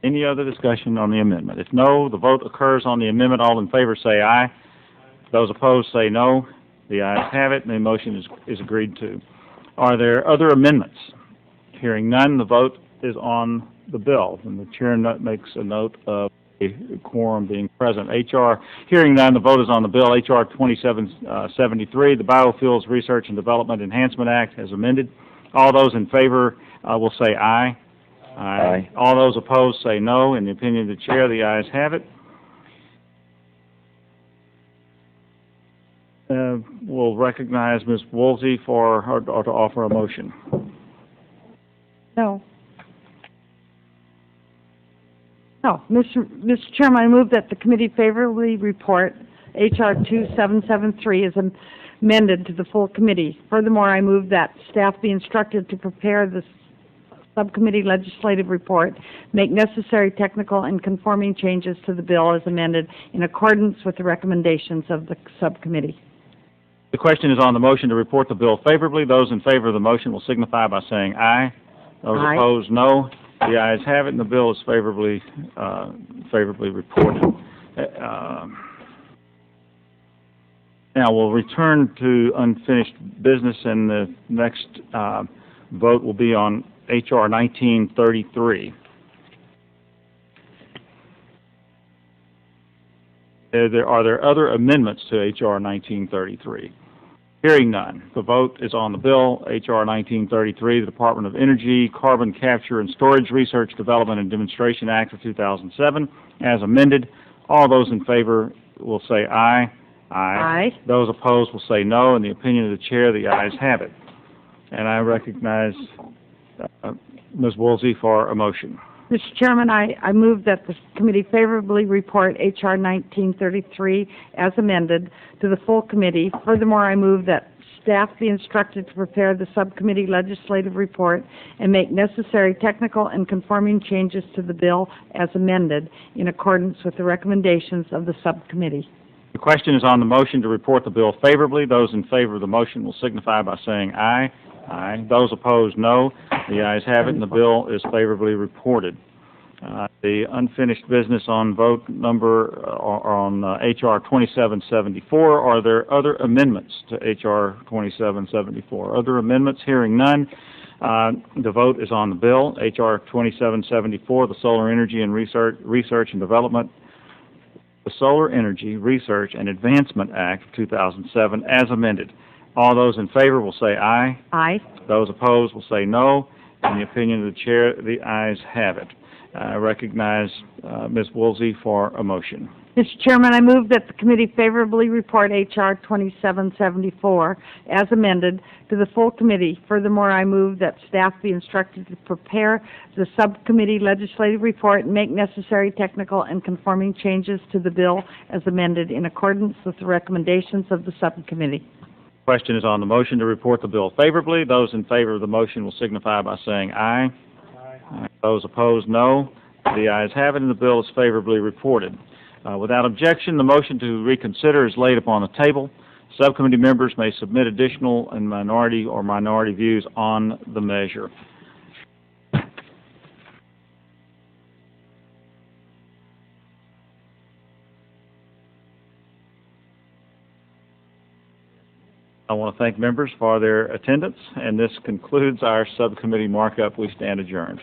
Any other discussion on the amendment? If no, the vote occurs on the amendment. All in favor say aye. Those opposed say no. The ayes have it, and the motion is agreed to. Are there other amendments? Hearing none, the vote is on the bill, and the chair makes a note of a quorum being present. Hearing none, the vote is on the bill. H.R. 2773, the Biofuels Research and Development Enhancement Act, as amended. All those in favor will say aye.
Aye.
All those opposed say no. In the opinion of the chair, the ayes have it. We'll recognize Ms. Woolsey to offer a motion.
No. No. Mr. Chairman, I move that the committee favorably report H.R. 2773 is amended to the full committee. Furthermore, I move that staff be instructed to prepare the subcommittee legislative report, make necessary technical and conforming changes to the bill as amended in accordance with the recommendations of the subcommittee.
The question is on the motion to report the bill favorably. Those in favor of the motion will signify by saying aye. Those
Aye.
opposed, no. The ayes have it, and the bill is favorably reported. Now we'll return to unfinished business, and the next vote will be on H.R. 1933. Are there other amendments to H.R. 1933? Hearing none, the vote is on the bill, H.R. 1933, the Department of Energy Carbon Capture and Storage Research, Development and Demonstration Act of 2007, as amended. All those in favor will say aye.
Aye.
Those opposed will say no. In the opinion of the chair, the ayes have it. And I recognize Ms. Woolsey for a motion.
Mr. Chairman, I move that the committee favorably report H.R. 1933 as amended to the full committee. Furthermore, I move that staff be instructed to prepare the subcommittee legislative report and make necessary technical and conforming changes to the bill as amended in accordance with the recommendations of the subcommittee.
The question is on the motion to report the bill favorably. Those in favor of the motion will signify by saying aye. Aye. Those opposed, no. The ayes have it, and the bill is favorably reported. The unfinished business on vote number on H.R. 2774. Are there other amendments to H.R. 2774? Other amendments? Hearing none. The vote is on the bill, H.R. 2774, the Solar Energy and Research and Development, the Solar Energy Research and Advancement Act of 2007 as amended. All those in favor will say aye.
Aye.
Those opposed will say no. In the opinion of the chair, the ayes have it. I recognize Ms. Woolsey for a motion.
Mr. Chairman, I move that the committee favorably report H.R. 2774 as amended to the full committee. Furthermore, I move that staff be instructed to prepare the subcommittee legislative report and make necessary technical and conforming changes to the bill as amended in accordance with the recommendations of the subcommittee.
Question is on the motion to report the bill favorably. Those in favor of the motion will signify by saying aye. Aye. Those opposed, no. The ayes have it, and the bill is favorably reported. Without objection, the motion to reconsider is laid upon the table. Subcommittee members may submit additional and minority views on the measure. I want to thank members for their attendance, and this concludes our subcommittee markup. We stand adjourned.